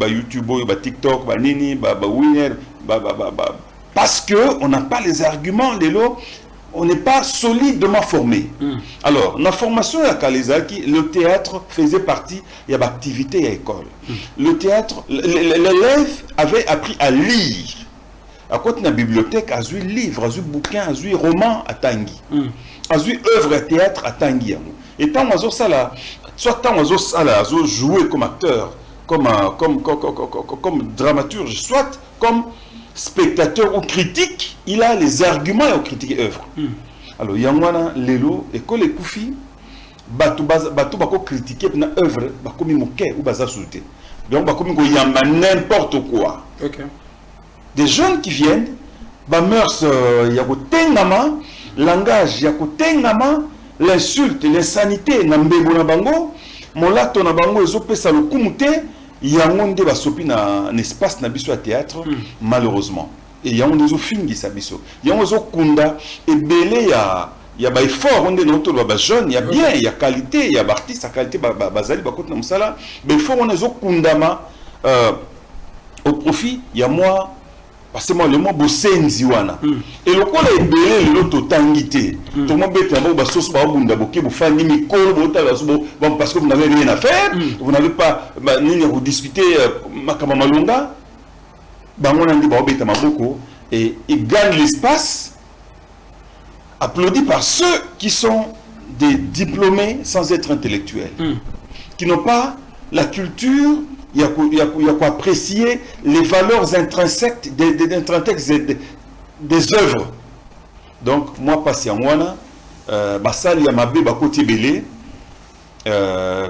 YouTube, TikTok, Nini, Winner, parce que on n'a pas les arguments, les lots. On n'est pas solidement formé. Alors, la formation à Kalezaki, le théâtre faisait partie, il y a l'activité à l'école. Le théâtre, l'élève avait appris à lire. À côté de la bibliothèque, à jouer livre, à jouer bouquin, à jouer roman à Tanguy. À jouer œuvre à théâtre à Tanguy. Et tant qu'on ça là, soit tant qu'on ça là, jouer comme acteur, comme dramaturge, soit comme spectateur ou critique, il a les arguments à critiquer l'œuvre. Alors, il y a un lélo, école et koufi, batou bako critiquer une œuvre, bako mi moquer ou baza souté. Donc, bako mi yamba n'importe quoi. Des jeunes qui viennent, mœurs, yako tengama, langage yako tengama, l'insulte, l'insanité, n'ambego na bango, molato na bango, ezope sa le kumute. Il y a un espace na biso à théâtre malheureusement et il y a des films qui s'abisso il y a des kunda et belé il y a effort on est notre jeune il y a bien il y a qualité il y a artiste à qualité bazali bakot na musala mais il faut on est kundama au profit il y a moi parce que moi le mot bosenzi wana et le ko la belé le to tangité tout mon bête na ba sauce ba bunda boké bo fani mikolo bo ta bon parce que vous n'avez rien à faire vous n'avez pas ni vous discuter makama malonga ba mona ndi ba bête maboko et il gagne l'espace applaudi par ceux qui sont des diplômés sans être intellectuels qui n'ont pas la culture. Il y a quoi apprécier les valeurs intrinsèques des œuvres. Donc, moi, patient, moi, basal ya mabe bakoti belé,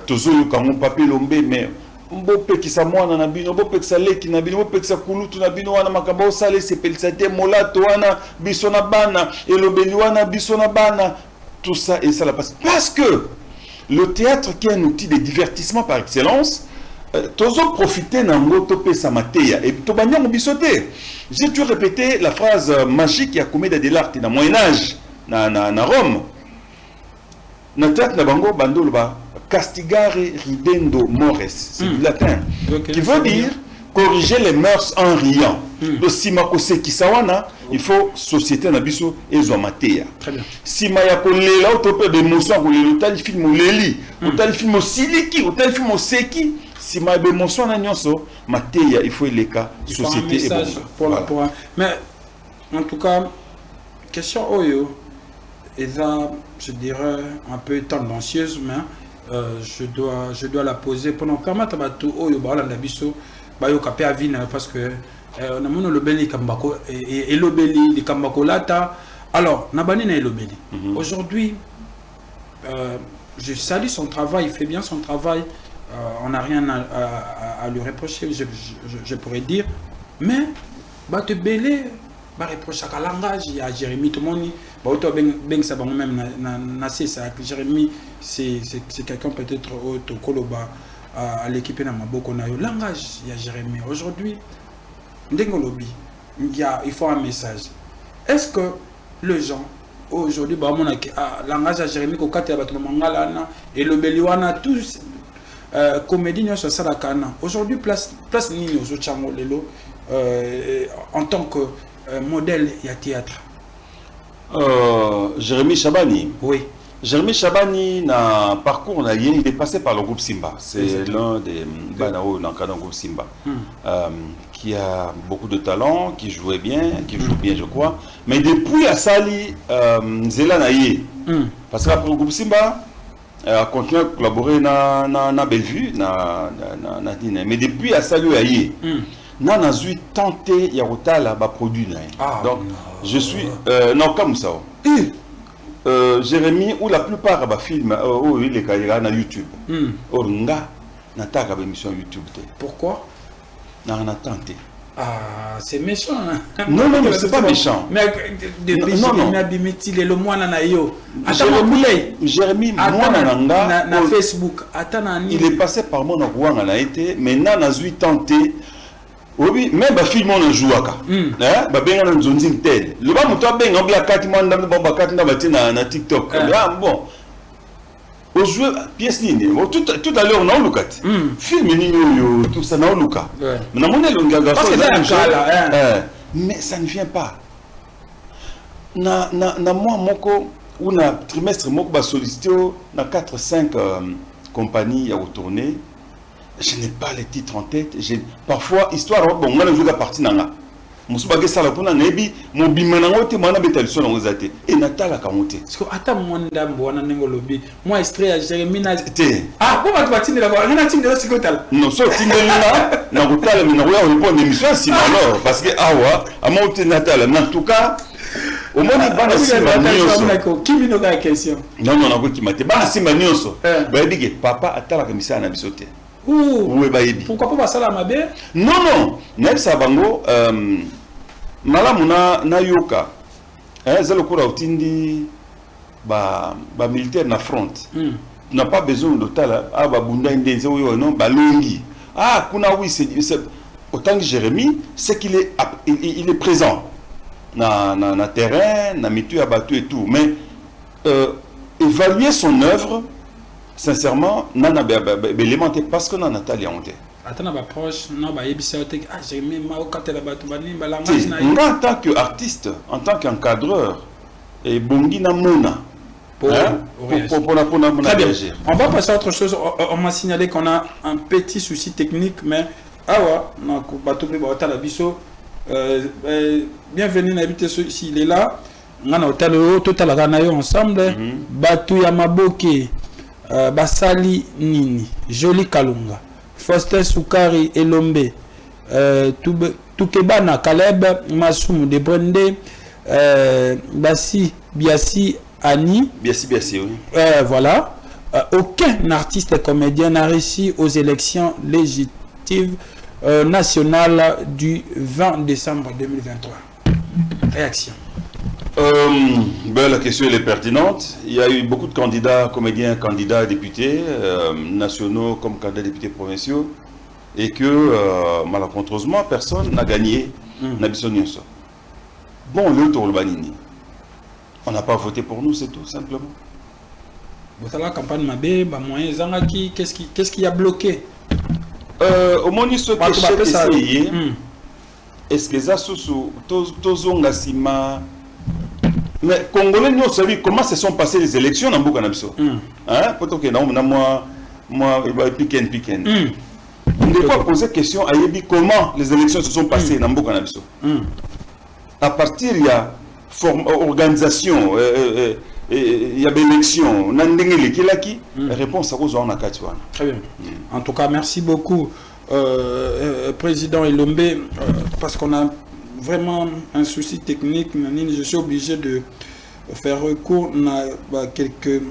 tozo ka mon papier lombé, mais mbope ki sa mwana na bino, mbope ki sa leki na bino, mbope ki sa kulutu na bino wana makamba osale sepelsate molato wana bisona bana elobeli wana bisona bana, tout ça et ça la passe. Parce que le théâtre qui est un outil de divertissement par excellence. Tozo profiter na ngoto sa mateya et to banyango bisoté. J'ai dû répéter la phrase magique ya Commedia dell'arte na Moyen Âge na Rome. Na théâtre na bango bandolo ba castigare ridendo mores, c'est du latin qui veut dire corriger les mœurs en riant. Le simako sekisawana, il faut société na biso ezwa mateya. Très bien. Sima ya kolela autope de émotion ko le tal film o leli, o tal film o siliki, o tal film o seki. Si ma émotion na nyonso mateya il faut les cas société et bon. Mais en tout cas question oyo je dirais un peu tendancieuse mais je dois la poser pendant permettre bato oyo ba la biso ba yo kapé avina parce que on a mono le beli kambako et le beli li kambako lata alors na bani na le beli aujourd'hui je salue son travail, il fait bien son travail. on n'a rien à lui reprocher, je pourrais dire. Mais, te belé, reproche à langage, il y a Jérémy, tout le monde, ben ça même Jérémy, c'est quelqu'un peut-être au Koloba, à l'équipe na maboko na yo langage, il y a Jérémy. Aujourd'hui, il faut un message. Est-ce que les gens aujourd'hui langage à Jérémy ko kate ba to mangala et le beliwana tous comédie sur ça la kana aujourd'hui place nini aux chango lelo en tant que modèle et théâtre. Jérémy Chabani. Oui. Jérémy Chabani n'a parcours, il est passé par le groupe Simba. C'est l'un des Banao dans le groupe Simba, qui a beaucoup de talent, qui jouait bien, qui joue bien, je crois. Mais depuis à Sali, Zela Naye, parce qu'après le groupe Simba, a continué à collaborer dans Bellevue, mais depuis à Sali Aye, n'a eu tenté Yarotala ba produit. Donc je suis non comme ça. Jérémy, ou la plupart des films, il est sur YouTube. Orunga, n'a pas émission YouTube. Pourquoi? N'a pas tenté. Ah, c'est méchant. Hein? Non, non, c'est pas méchant. Mais depuis Jérémy Abimiti, le moine na yo. Jérémy, moine na Facebook. Il est passé par mon roi, a été, mais n'a eu tenté. Oui, même les films on joue à tel. Le bas muto benga bia kati manda bomba kati na batina na TikTok. Bon. Au jeu pièce nini. Tout à l'heure on a lukat. Film nini yo tout ça na luka. Mais na monnaie le garçon. Mais ça ne vient pas. Na moi moko ou na trimestre moko ba sollicité na 4-5 compagnies à retourner. Je n'ai pas les titres en tête. Parfois, histoire, bon, moi, je joue la partie nanga. Moussoubage Salapona, Nebi, mon bimanangote, mon abétalisson en osate. Et Natal a kamoté. Parce que, attends, mon dame, lobby. Moi, extrait à Jérémy. Ah, comment tu vas t'indiquer d'abord? On a t'indiqué de ce côté. Non, sauf t'indiquer là, n'a pas le mineur, on répond à l'émission, sinon alors. Parce que, ah ouais, à mon côté Natal, mais en tout cas, au moins, il va aussi manioso. Qui m'a posé la question? Non, non, non, qui m'a dit, bah, si manioso. Bah, il dit, papa, attends la commission à Nabisoté. Pourquoi pas ça la mabe? Non, non. Neb Sabango, Malamuna na yoka. Zelo kura utindi ba militaire na front. N'a pas besoin de tal. Ah ba bunda indenze ou non ba longi. Ah kuna oui c'est autant que Jérémy, c'est qu'il est il est présent na terrain, na mitu abattu et tout. Mais évaluer son œuvre. Sincèrement, nana élémentaire parce que nana Natalia on attends ba proche non ba yebisa otek ah j'ai mis ma okatela ba tubani ba langage na yo en tant qu'artiste, en tant qu'encadreur et bongi na mona pour très bien. On va passer à autre chose. On m'a signalé qu'on a un petit souci technique mais ah ouais na ba tubli ba otala biso bienvenue n'habiter s'il est là ngana otala total na yo ensemble batu ya maboke Basali Nini, Joli Kalunga, Faustin Soukari Elombe, Toukebana Kaleb, Masumu de Brende, Biassi Ani. Biassi, oui. Voilà. Aucun artiste et comédien n'a réussi aux élections législatives nationales du 20 décembre 2023. Réaction. La question elle est pertinente. Il y a eu beaucoup de candidats, comédiens, candidats, députés nationaux comme candidats députés provinciaux et que malencontreusement personne n'a gagné. Bon, le tour le banini. On n'a pas voté pour nous, c'est tout simplement. La campagne Mabé, qu'est-ce qui a bloqué? Au moins, ce que j'ai essayé, est-ce que ça sous tozonga sima. Mais Congolais, nous savons comment se sont passées les élections dans Boukanabso. Hein? Peut-être que moi, il va piquer. On doit poser la question à Yebi comment les élections se sont passées dans Boukanabso. À partir, il y a organisation, il y a élection, réponse à cause de Nakatiwana. Très bien. En tout cas, merci beaucoup, Président Elombe, parce qu'on a vraiment un souci technique. Je suis obligé de faire recours à quelques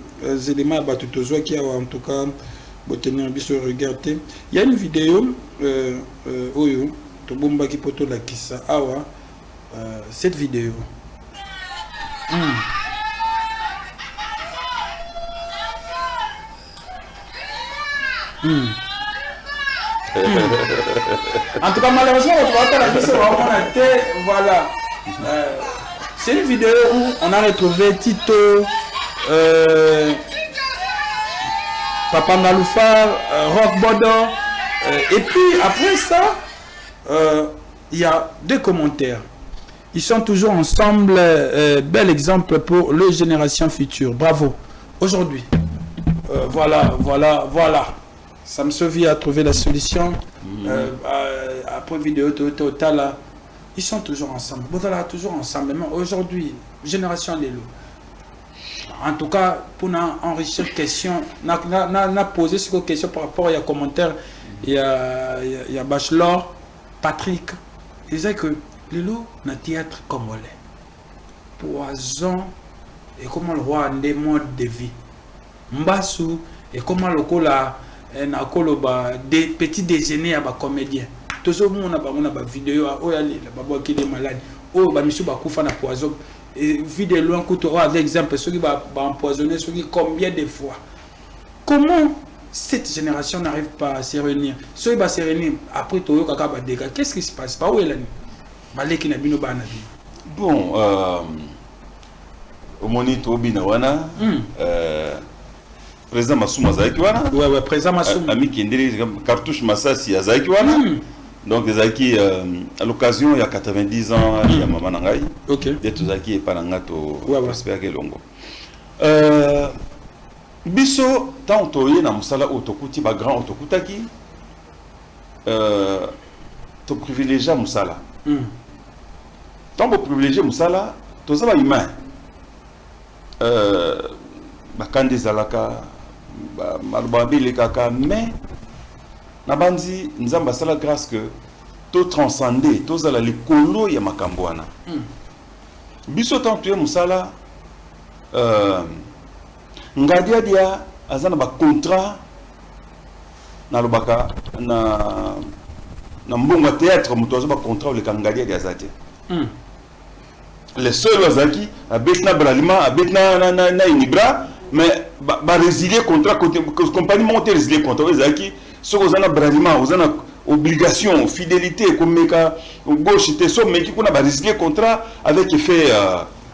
éléments à Batutozo qui a en tout cas tenir biso regarder. Il y a une vidéo oyo to bomba ki poto la kisa awa cette vidéo. En tout cas, malheureusement, voilà. C'est une vidéo où on a retrouvé Tito, Papa Ngaloufa, Rock Bodo. Et puis après ça, il y a deux commentaires. Ils sont toujours ensemble. Bel exemple pour les générations futures. Bravo. Aujourd'hui. Voilà. Samsovi a trouvé la solution. Après vidéo total, ils sont toujours ensemble. Voilà, toujours ensemble. Mais aujourd'hui, génération Lelo. En tout cas, pour enrichir question, n'a posé cette question par rapport à commentaire. Il y a Bachelor, Patrick. Il disait que Lelo na théâtre congolais. Poison et comment le roi des modes de vie. Mbassou et comment le cola na koloba des petits déjeuners à ba comédien. Toujours on a ba vidéo o ya ba ba qui est malade. O ba misu ba kufa na poison et vidéo loin couteau avec exemple ceux qui ba empoisonner ceux qui combien de fois. Comment cette génération n'arrive pas à se réunir? Ceux qui va se réunir après Toyo Kaka ba dégâts. Qu'est-ce qui se passe? Pas où est la nuit? Baleki na bino ba na vie. Bon, au monito bina wana président Massouma Zaki wana. Ouais, président Massouma. Ami qui ndiri cartouche Massassi Zaki wana. Donc Zaki à l'occasion il y a 90 ans il y a maman nangai. OK. D'être Zaki et panangato Prosper Kelongo. Biso tant toye na musala otokuti ba grand otokutaki to privilégier musala. Tant pour privilégier musala, to za ba humain. Bakande zalaka malbabile kaka mais na banzi nzamba sala grâce que to transcender to zala likolo ya makambo wana biso tantu musala ngadia dia azana ba contrat na lobaka na mbongo théâtre mutozo ba contrat le kangadia dia zate les seuls azaki abetna bralima abetna na inibra mais ba résilier contrat compagnie monter résilier contrat ezaki ce que zana bralima ozana obligation fidélité comme meka gauche te so meki kuna ba résilier contrat avec effet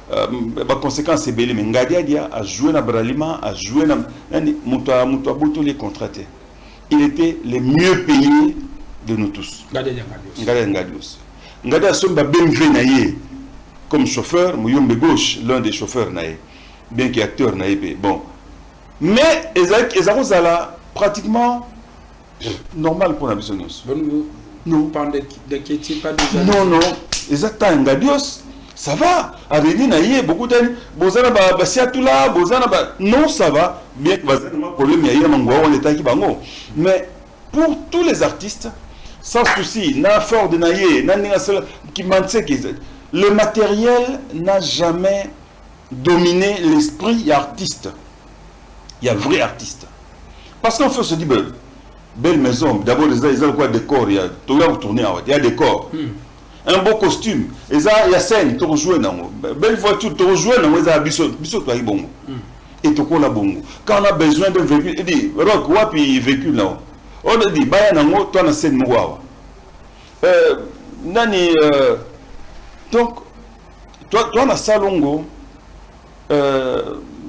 ba conséquences belé mais ngadia dia a joué na bralima a joué na muto boto les contratés il était le mieux payé de nous tous ngadia somba BMW naie comme chauffeur Mouyombe gauche l'un des chauffeurs naie bien qu'acteur naïbe bon mais ezakuzala pratiquement normal pour la vision non pas de qui pas déjà non exactement ngadios ça va areni naïe beaucoup de bozana ba siatula bozana ba non ça va bien que bazana problème yaïe mangwa on est qui bango mais pour tous les artistes sans souci na fort de naïe na ninga qui manque le matériel n'a jamais dominer l'esprit artiste. Il y a vrai artiste. Parce qu'en fait, se dit, belle maison, d'abord, ils ont quoi décor, il y a tout là où tourner, il y a décor. Un beau costume, il y a scène, tu rejoues, belle voiture, tu rejoues, il y a bisou, tu as bon. Et tu as bon. Quand on a besoin d'un véhicule, il dit, rock, wapi, véhicule là. On a dit, baya nango, toi, na scène, mouawa. Nani, donc, toi, na salongo,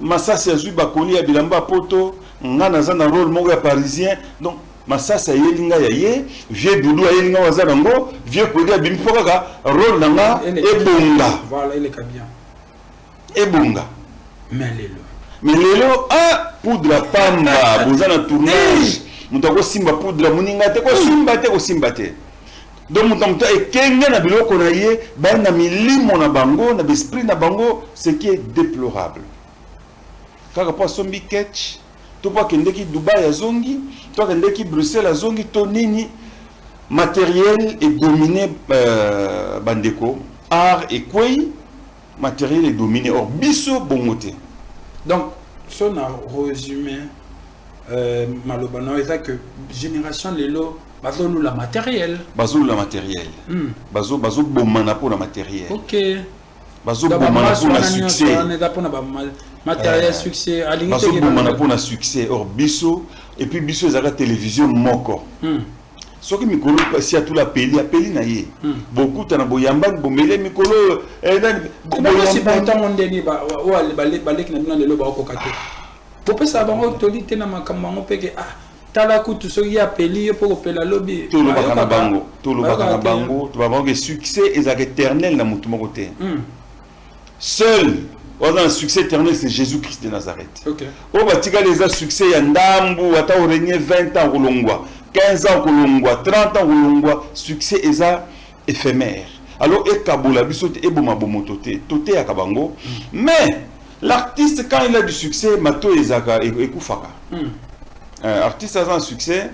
Massassi a joué Bakoli à Bilamba Poto, ngana zana rôle moga parisien, donc Massassi a yelinga yaye, vieux Doudou a yelinga wazanango, vieux Kwedi a bimfoka rôle nanga ebunga. Voilà, il est bien. Ebunga. Mais lelo poudre pamba, bozana tournage, mutako simba poudre muninga te ko simba te. Donc mutamta e kenga na biloko na ye ba na milimo na bango na esprit na bango ce qui est déplorable. Kaka pa sombi ketch to pa kendeki Dubai azongi to kendeki Bruxelles azongi to nini matériel est dominé bandeko art et quoi matériel est dominé or biso bongote. Donc son résumé malobano eza que génération lelo bazolu la matériel. Bazolu la matériel. Bazo bomana pour la matériel. OK. Bazo bomana pour la succès. On est pour na matériel succès alingi. Bazo bomana pour la succès or biso et puis biso ezaka télévision moko. Soki mikolo si a tout la peli na ye. Beaucoup tana boyamba bomele mikolo boyamba si pourtant on deni ba balek na bina lelo ba okokate. Popesa bango tolite na makambo ngo peke tala kutu soki ya peli pour pela lobby. Tout le bakana bango, tout le bakana bango, tu vas voir que succès est éternel na mutu moko te. Seul un succès éternel, c'est Jésus-Christ de Nazareth. Okay. Au Batika, les succès, il y a Ndambu, ata au régné 20 ans, Rolongwa, 15 ans, Rolongwa, 30 ans, Rolongwa, succès est éphémère. Alors, et Kaboula, bisote, et Bomabomo, Toté à Kabango. Mais, l'artiste, quand il a du succès, Mato Ezaka, et Koufaka. Artiste a un succès,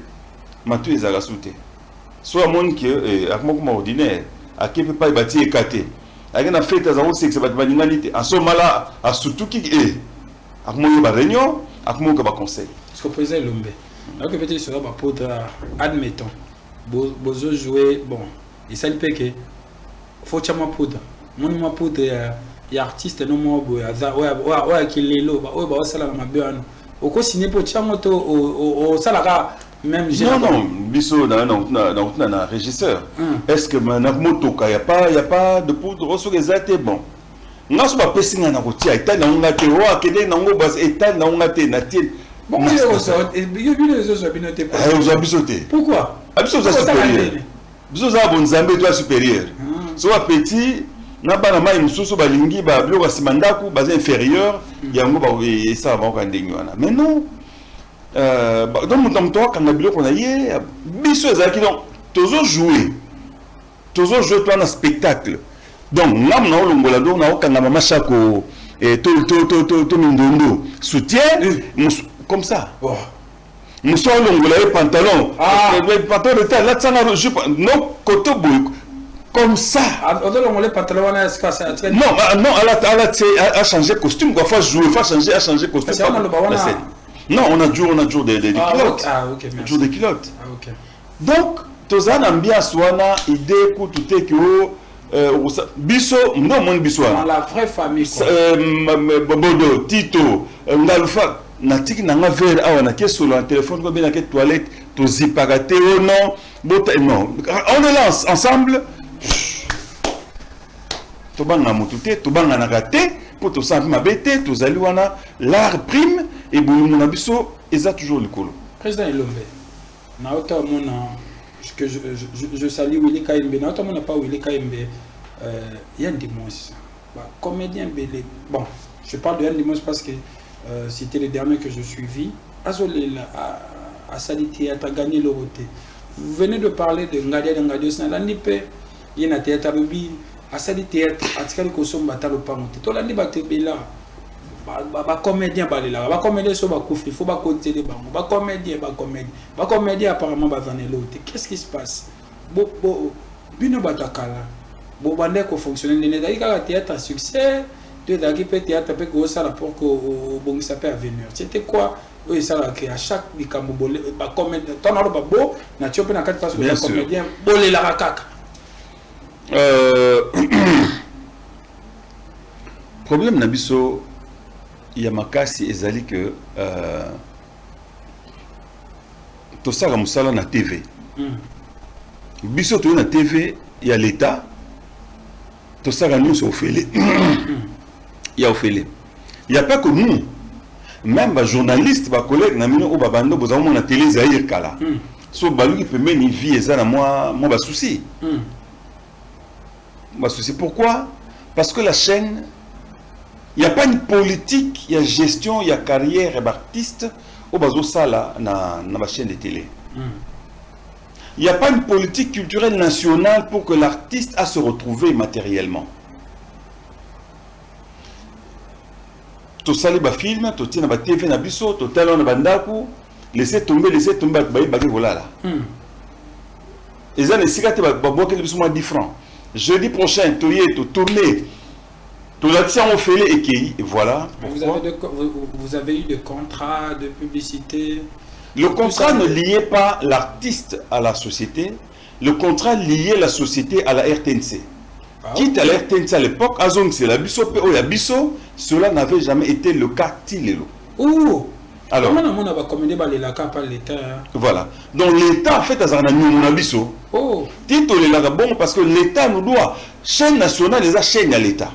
Mato Ezaka Souté. Soit un monde qui est, à moi, ordinaire, à qui peut pas y bâtir et cater. Il y a fait des choses qui sont en ce moment-là, à surtout qui est. À moi, il y a des réunions, à moi, il y a des conseils. Ce que le président Lombe, donc peut-être sur la poudre, admettons, vous jouez, bon, il s'agit pas que faut que ma poudre, mon poudre, il y a artiste non moi, ouais, qui est là, ouais, ça là, ma bien, au coup signé pour Tchamoto, au salaire. Même non, biso na régisseur. Est-ce que motoka y a pas de poudre sur les athées bon. Nga so ba pesinga na kotia eta na nga te wa kede na ngo bas eta na nga te na tie. Bon, il y a les autres habinoté pas. Vous abisoté. Pourquoi? Abisoté supérieur. Biso za bon Nzambe toi supérieur. So wa petit na bana mai mususu balingi ba bilo basimandaku bas inférieur yango ba e ça va ka ndengi wana. Mais non. Donc mon temps quand on a eu biso ezaki donc toujours jouer toi un spectacle donc ngam na olongola donc na okanga mama chako et to mindondo soutien comme ça muso olongola le pantalon pantalon de taille là ça na jupe non koto boy comme ça olongola le pantalon wana non elle a changé costume quoi faut jouer faut changer a changé costume. Non, on a jour des culottes. Okay, jour des culottes. Okay. Donc, tozan ambiance wana idée ko tout est que biso non mon biso dans la vraie famille Bodo Tito Ngalfa natiki nanga verre awana ke solo en téléphone ko bien ke toilette to zipagate oh non non on est là ensemble to banga mutute to banga na raté pour to sample mabete to zali wana l'art prime et boulou biso eza toujours le colo. Président Ilombe na auto mona que je salue Willy Kaimbe na auto mona pas Willy Kaimbe Yann Dimos comédien belé bon je parle de Yann Dimos parce que c'était le dernier que je suivis Azolé à Sali Théâtre a gagné le roté. Vous venez de parler de Ngadia Snalanipe il y a un théâtre ruby à Sali Théâtre à Tikali Kosom Batalo Pamote to la libate bela ba comédien balela ba comédien so ba koufri faut ba côté de bango ba comédien apparemment ba vanelote qu'est-ce qui se passe bino batakala bo bande ko fonctionner ne dai ka théâtre à succès de daki peut théâtre peut ko ça pour que bon ça peut venir c'était quoi oui ça là que à chaque bikambo ba comédien ton alo ba bo na tiope na 4 face de comédien bolela kaka problème na biso il y a makasi ezali que to sala musala na TV biso to na TV il y a l'état to sala nous au félé il y a au félé il y a pas que nous même les journalistes les collègues na mino o babando bozamo na télé zaïr kala so baluki pembe ni vie ezala moi ba souci pourquoi parce que la chaîne il n'y a pas une politique, il y a gestion, il y a carrière d'artiste au bazo sala na ma chaîne de télé. Il n'y a pas une politique culturelle nationale pour que l'artiste a se retrouver matériellement. To sali ba film, to tina ba TV na biso, to tala na bandaku, laissez tomber ba voilà là. Et ça les cigarettes ba boke biso moins 10 francs. Jeudi prochain, to tourner tout l'action on fait et voilà. Vous avez eu des contrats de publicité Le contrat ne liait pas l'artiste à la société, le contrat liait la société à la RTNC. Quitte à la RTNC à l'époque, Azong c'est la Bisso, Bisso, cela n'avait jamais été le cas Tilelo. Oh! Alors, l'État. Voilà. Donc l'État, en fait, a Bisso. Oh! Tito bon parce que l'État nous doit. Chaîne nationale, les chaîne à l'État.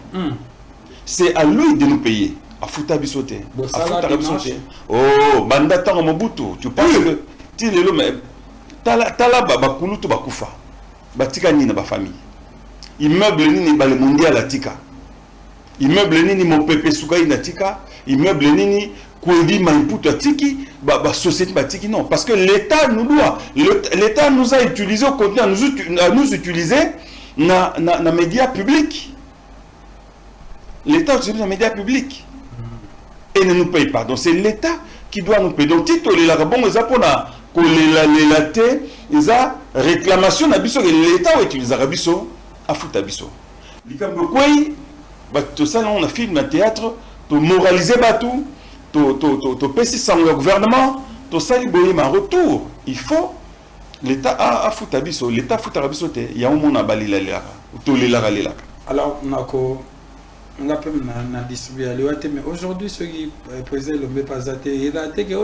C'est à lui de nous payer. À Fouta Bissoté. À Fouta Bissoté. Oh, Bandata Mobutu. Tu parles de Tilelo, mais Tala Bakulutu Bakufa. Batika Nina Bafamille. Immeuble Nini Bale Mondial Atika. Immeuble Nini Mopepe Soukaï Natika. Immeuble Nini Kouedi Maïpoutou Atiki. Société Batiki, non. Parce que l'État nous doit. L'État nous a utilisé au contenu à nous utiliser dans les médias publics. L'État utilise les médias publics. Et ne nous paye pas. Donc c'est l'État qui doit nous payer. Donc, Tito, les Larabons, ils ont réclamation à l'État utilise Arabiso à Fouta Bisso. Tout ça, on a film, un théâtre, pour moraliser tout, pour passer sans le gouvernement, tout ça, il en retour. Il faut l'État à Fouta Bisso. L'État Fouta Bisso, il y a un monde à Bali, alors, on a distribué mais aujourd'hui, ceux qui président le Mépazate, il a dit que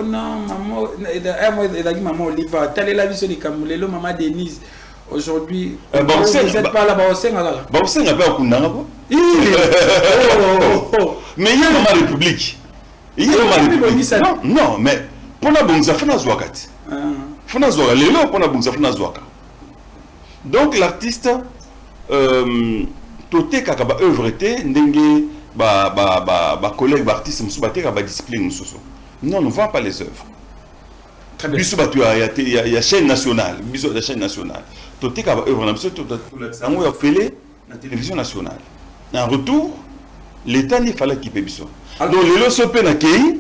maman Oliva, telle est la vie sur les Camoulélo, maman Denise. Aujourd'hui, vous n'êtes pas là-bas au Sénégal. Mais il y a une république. Il y a une république. Non, mais pour la bonne zafana zouakat. Donc l'artiste toté kakaba œuvreté ndenge collègue artiste msubaté kaba discipline mususu. Non, nous ne vendons pas les œuvres. Biso batu ya chaîne nationale, biso la chaîne nationale. Toté kaba œuvre na biso to sango ya félé la télévision nationale. En retour, l'État n'y fallait qu'il paye biso. Donc les sopé na kei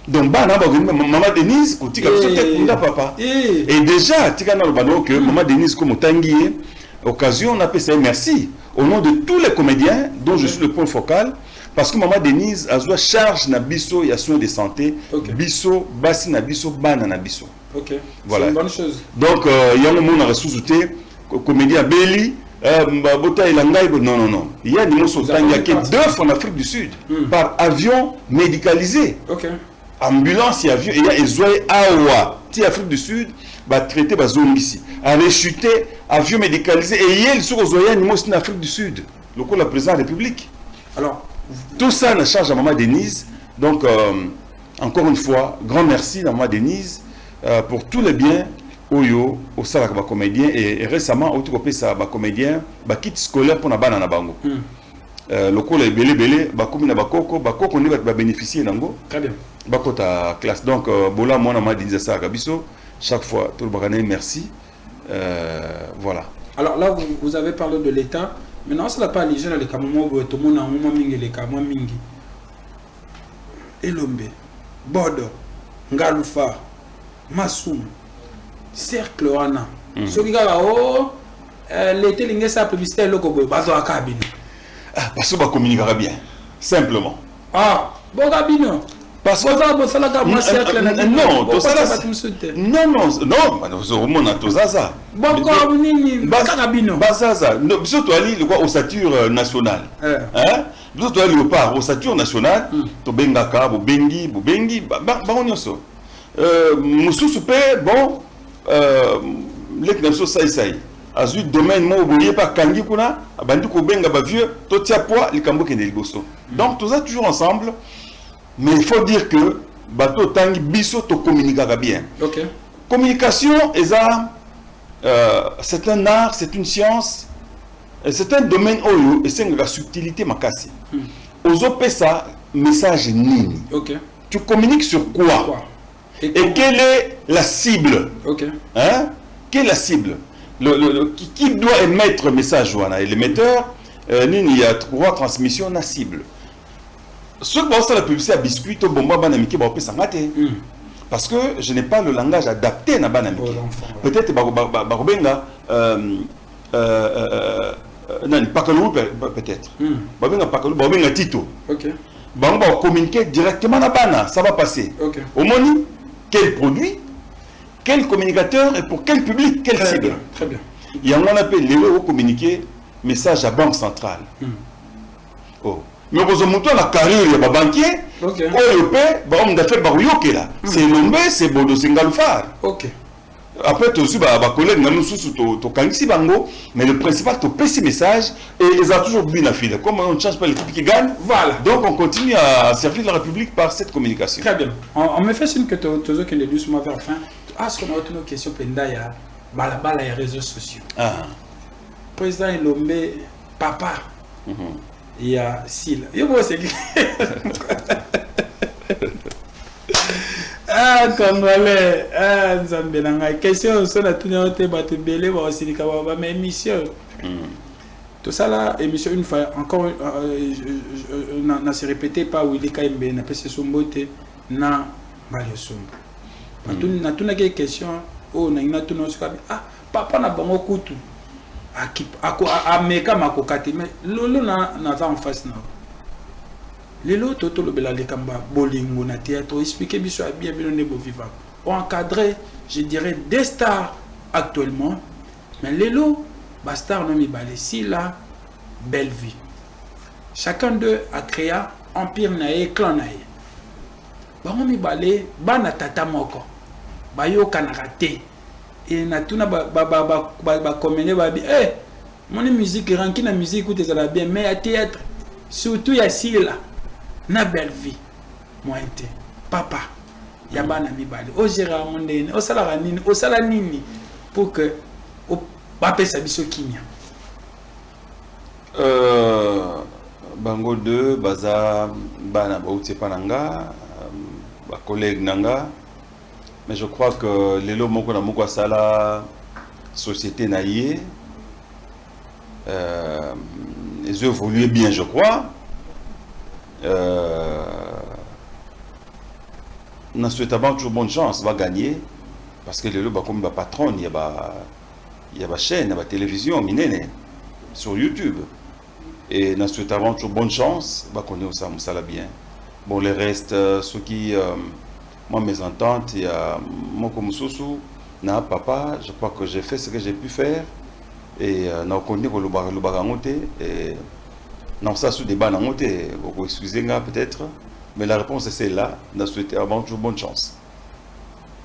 donc bana ba maman Denise ko tika biso tête kunda papa. Et déjà tika na bano que maman Denise comme tangié occasion on appelle ça merci au nom de tous les comédiens dont je suis le point focal parce que maman Denise a joué charge na biso ya soins de santé biso basi na biso bana na biso. OK. Voilà. C'est une bonne chose. Donc il y a un monde à sous-souté comédien Belly non. Il y a des morceaux qui deux fois en Afrique du Sud par avion médicalisé. OK. Ambulance et avion, il y a Ezoé Awa, qui Afrique du Sud, va traiter la zone ici. A rechuté, avion médicalisé, et il y a le sur Ezoé en Afrique du Sud, le coup de la présidence de la République. Alors, tout ça, on charge à Maman Denise. Donc, encore une fois, grand merci à Maman Denise pour tous les biens au salaire de comédien. Et récemment, au tout ça, comédien, kit scolaire pour la banane à Bango. Le coup est belé, on va bénéficier d'ango. Très bien. Ta classe. Donc, Bola, moi, on m'a dit ça à Gabiso. Chaque fois, tout le monde merci. Voilà. Alors là, vous avez parlé de l'État. Maintenant, ce n'est pas les gens, les Kamamo, tout le monde a un moment mingi, les Kamamo mingi. Elombe, Bodo, Ngalufa, Massoum, Cercle Wana. Ce qui est l'été, il y a sa publicité, le Kobo, Bazo à cabine. Parce qu'on communiquera bien. Simplement. Ah, bon cabine. Parce que non, ossature nationale. Biso to léopard ossature nationale to bengaka bo bengi banyoso. Mususu pe bon l'exemple sai azui domaine mo boye pa kangi kuna abandi ko benga ba vieux to tia poids likambo kende liboso. Donc tout ça toujours ensemble. Mais il faut dire que bateau tangi biso to communiquera bien. OK. Communication c'est un art, c'est une science, c'est un domaine oyo et c'est la subtilité makasi. Ozope ça message nini. OK. Tu communiques sur quoi? Et quelle est la cible? OK. Hein? Quelle est la cible? Qui doit émettre le message wana? Et l'émetteur nini il y a trois transmissions na cible. Ceux qui ont la publicité à biscuit, au bomba banamiki, parce que je n'ai pas le langage adapté à banamiki. Peut-être barobenga non pakalou peut-être. Barobenga tito. OK. Barobenga communiquer directement à bana, ça va passer. OK. Au moni quel produit quel communicateur et pour quel public, quelle cible. Bien, très bien. Il y a un appel les gens communiquer message à banque centrale. Oh. Mais quand on a la carrière il y a banquier, on a fait baroyoke là. C'est l'ombe, c'est bodo singalfar. OK. Après tu aussi bah collègue nous sous to kangisi bango, mais le principal to passer message et ils ont toujours bien la file. Comme on ne change pas l'équipe qui gagne, voilà. Donc on continue à servir la République par cette communication. Très bien. On me fait signe que tu as que les doucement vers la fin. Ah, ce qu'on a autre question penda ya balabala les réseaux sociaux. Ah. Président Elombe papa. Il y a Sila. Yo moi c'est ah Congolais, ah Nzambe nanga question sur la tournée te battre belé ba aussi ka ba mais émission. Tout ça là émission une fois encore na se répété pas Willy Kaimbe na pese sombote na Mario Sombo. Na tuna ke question oh na ina tuna suka ah papa na bango kutu a meka makokati mais lolo na en face na lelo toto lo bela lekamba bolingo na théâtre expliquer biso bien ne beau vivant encadré je dirais des stars actuellement mais lelo ba star no mi balé si la belle vie chacun d'eux a créé empire na e clan na e ba mi balé bana tata moko ba yo kanaka te et na tuna ba commenter ba bi eh mon musique ranki na musique écoute ça bien mais à théâtre surtout ya Sila na belle vie moi été papa ya bana mi bali o gera mondene o sala nini pour que o ba pesa biso kinya bango 2 baza bana ba uti pananga ba collègue nanga. Mais je crois que les lots moko na moko sala société naïe ils évoluent bien je crois. Nous souhaitons toujours bonne chance va gagner parce que les lots comme ba patron il y a ba chaîne, il y a ba télévision minene sur YouTube et nous souhaitons toujours bonne chance va connaître ça musala bien. Bon les restes ceux qui moi, mes ententes, il y a mon Moussousou, na papa, je crois que j'ai fait ce que j'ai pu faire. Et nous connaissons le bagamote. Et non, ça, sous débat, vous excusez-moi peut-être. Mais la réponse est celle-là. Nous souhaitons avant toujours bonne chance.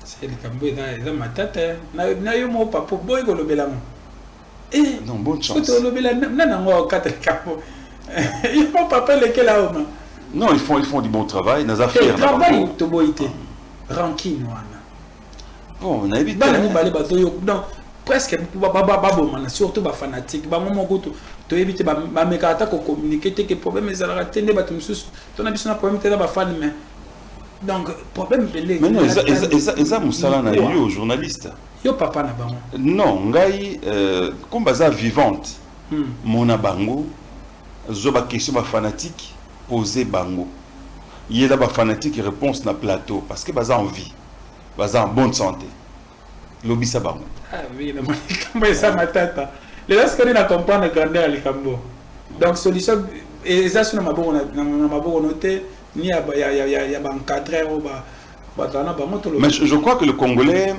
C'est le Camboué dans ma tête. Na yo mo papa boy ko lobela mo. Eh non, bonne chance. Ko lobela na ngo 4 capo. Il faut papa lequel là homme. Non, ils font du bon travail, nos affaires. Travail to boité. Ranking wana. Bon, on a évité. Donc presque surtout ba fanatique ba momo ko to éviter ba mekata ko communiquer que problème ezala tende ba tumsusu to na biso na problème tena ba fan mais donc problème belé. Mais non, ça musala na yo journaliste. Yo papa na bango. Non, ngai comme baza vivante. Mona bango zo ba question ba fanatique poser bango. Il y a des fanatiques réponse na plateau parce que baza en vie, baza en bonne santé. Lobi sa bango. Ah oui, le cambo ça ma tête. Les gens qui ne comprennent pas grandeur le cambo. Donc solution et ça sur ma bonne noté ni ya encadré ou mais je crois que le Congolais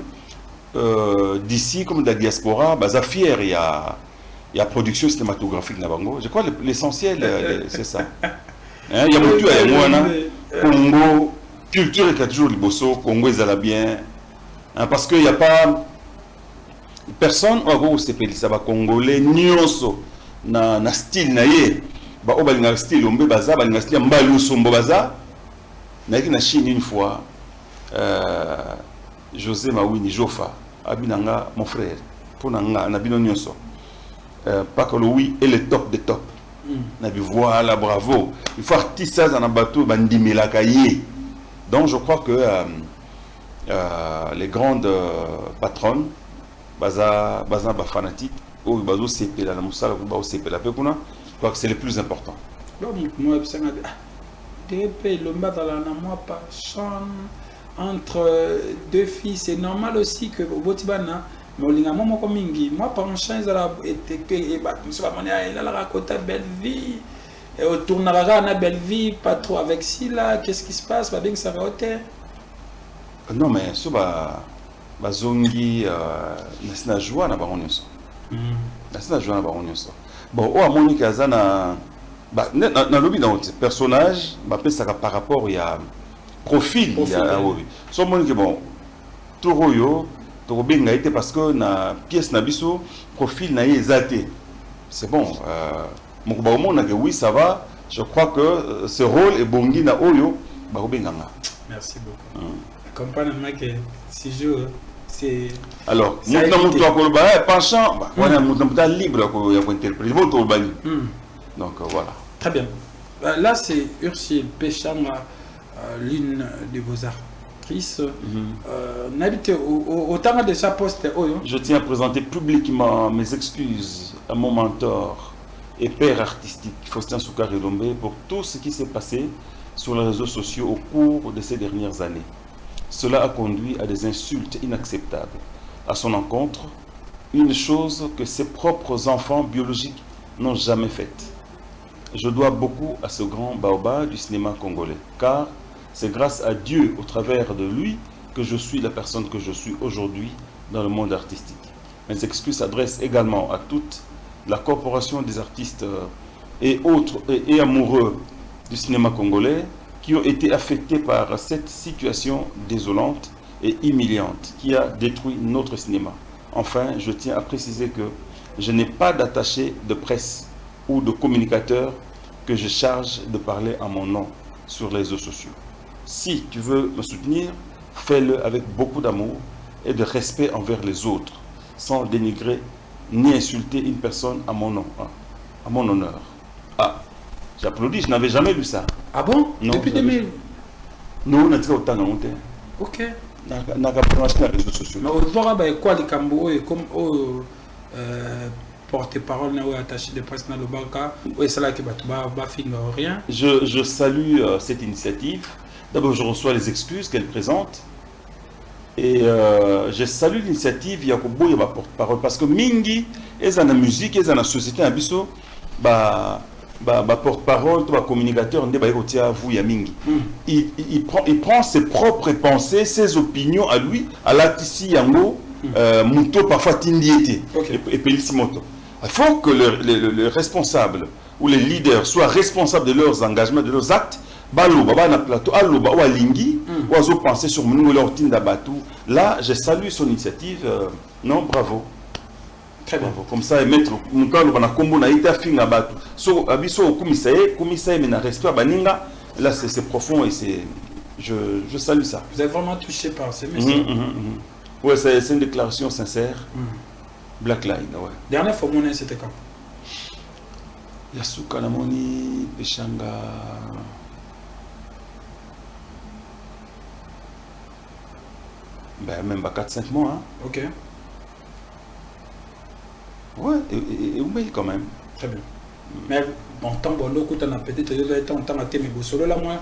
d'ici comme de la diaspora baza fier il y a production cinématographique na bango. Je crois l'essentiel c'est ça. Il y a beaucoup à moi Congo culture qui a toujours le bosso Congo ils allaient bien parce que il y a pas personne au CPL ça va congolais nyonso na style na ye ba obalinga style ombe baza balinga style mbalu sombo baza na ki na Chine une fois José Mawini Jofa abinanga mon frère pour nanga na bino nyonso pas que le oui est le top des top. Voilà, bravo. Il faut artiste ça dans un bateau, bandimela kaye. Donc je crois que les grandes patronnes, baza fanatiques, ou bazo CP la musala ou bazo CP la pekuna, je crois que c'est le plus important. Moi, ça m'a dit, le mbata la na moi pas entre deux filles, c'est normal aussi que au Botibana. Mais moi, par mon chien, il a raconté belle vie. Et au tournera na belle vie, pas trop avec Sila. Qu'est-ce qui se passe? Pas bien que ça va au terre. Non, mais ça va. bazongi nasina joie na bango nyonso. Nasina joie na bango nyonso. Bon, o amoni kazana na lobby dans le personnage, par rapport à profil, so moni que bon Toroyo, Torobenga était parce que na pièce na biso profil na exaté. C'est bon. Oui, ça va. Je crois que ce rôle est bongi na oyo barobenganga. Merci beaucoup. Accompagnement que si je c'est alors nous avons penchant on est libre pour interpréter votre urbani. Donc voilà. Très bien. Là c'est Ursule Péchanga, l'une de vos actrices. N'habitez au temps de sa poste. Je tiens à présenter publiquement mes excuses à mon mentor et père artistique Faustin Soukari Lombe pour tout ce qui s'est passé sur les réseaux sociaux au cours de ces dernières années. Cela a conduit à des insultes inacceptables à son encontre, une chose que ses propres enfants biologiques n'ont jamais faite. Je dois beaucoup à ce grand baobab du cinéma congolais, car c'est grâce à Dieu, au travers de lui, que je suis la personne que je suis aujourd'hui dans le monde artistique. Mes excuses s'adressent également à toute la corporation des artistes et autres et amoureux du cinéma congolais qui ont été affectés par cette situation désolante et humiliante qui a détruit notre cinéma. Enfin, je tiens à préciser que je n'ai pas d'attaché de presse ou de communicateur que je charge de parler à mon nom sur les réseaux sociaux. Si tu veux me soutenir, fais-le avec beaucoup d'amour et de respect envers les autres, sans dénigrer ni insulter une personne à mon nom, à mon honneur. Ah, j'applaudis, je n'avais jamais lu ça. Ah bon? Non, depuis 2000? Non, on a dit autant de monter. Ok. On a branché les réseaux sociaux. Mais au revoir, quoi les Cambo comme porte-parole n'a attaché de presse dans le Balka, ou c'est là que rien. Je salue cette initiative. D'abord, je reçois les excuses qu'elle présente. Et je salue l'initiative Yakobo et ma porte-parole parce que Mingi est dans la musique, est dans la société, abisso, porte-parole, communicateur, il prend ses propres pensées, ses opinions à lui, à l'artiste Yango, Mouto parfois Tindiété et Pelissimoto. Il faut que les responsables ou les leaders soient responsables de leurs engagements, de leurs actes. Plateau, penser sur là, je salue son initiative. Non, bravo. Très bien. Comme ça, mettre mon combo na ita finga batu. So abiso komisaye mais na respect baninga. Là, c'est profond et c'est je salue ça. Vous êtes vraiment touché par ces messages. Ouais, c'est une déclaration sincère. Black Line, ouais. Dernière fois mon c'était quand? Yasuka Namoni Péchanga. Ben, même pas 4-5 mois. Hein. Ok. Ouais, et oui, quand même. Très bien. Mais bon, tant bon, on a peut-être solo là, moi,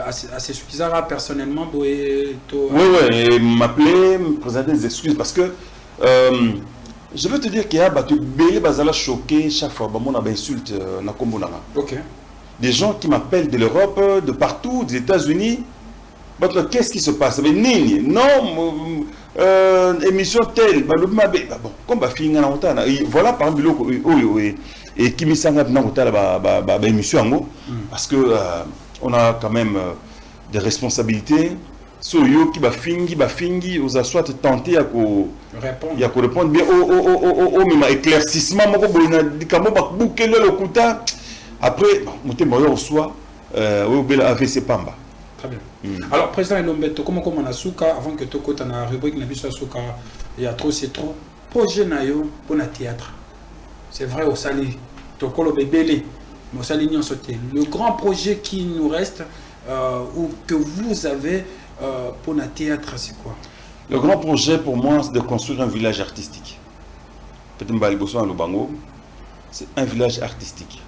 assez suffisant personnellement. Oui, m'appeler, me présenter des excuses parce que je veux te dire qu'il y a des bébés bazala choqué chaque fois, on a insulte na Kombonanga. Ok. Des gens qui m'appellent de l'Europe, de partout, des États-Unis. Qu'est-ce qui se passe? Mais Nini, non, émission telle, bon, comme voilà par exemple, et qui m'isanga dans émission, parce que on a quand même des responsabilités. So yo qui fingi, vous a soit tenté à répondre bien au même éclaircissement, après, on soit AVC Pamba. Très bien. Alors, Président Elombeto, comment on a souka, avant que tu aies la rubrique Nabiso Souka, il y a trop, c'est trop. Projet Nayo pour le théâtre. C'est vrai, au Sali, Tokolo Bébélé, mais au Sali Nyon Sauté. Le grand projet qui nous reste, ou que vous avez pour le théâtre, c'est quoi? Le grand projet pour moi, c'est de construire un village artistique. C'est un village artistique.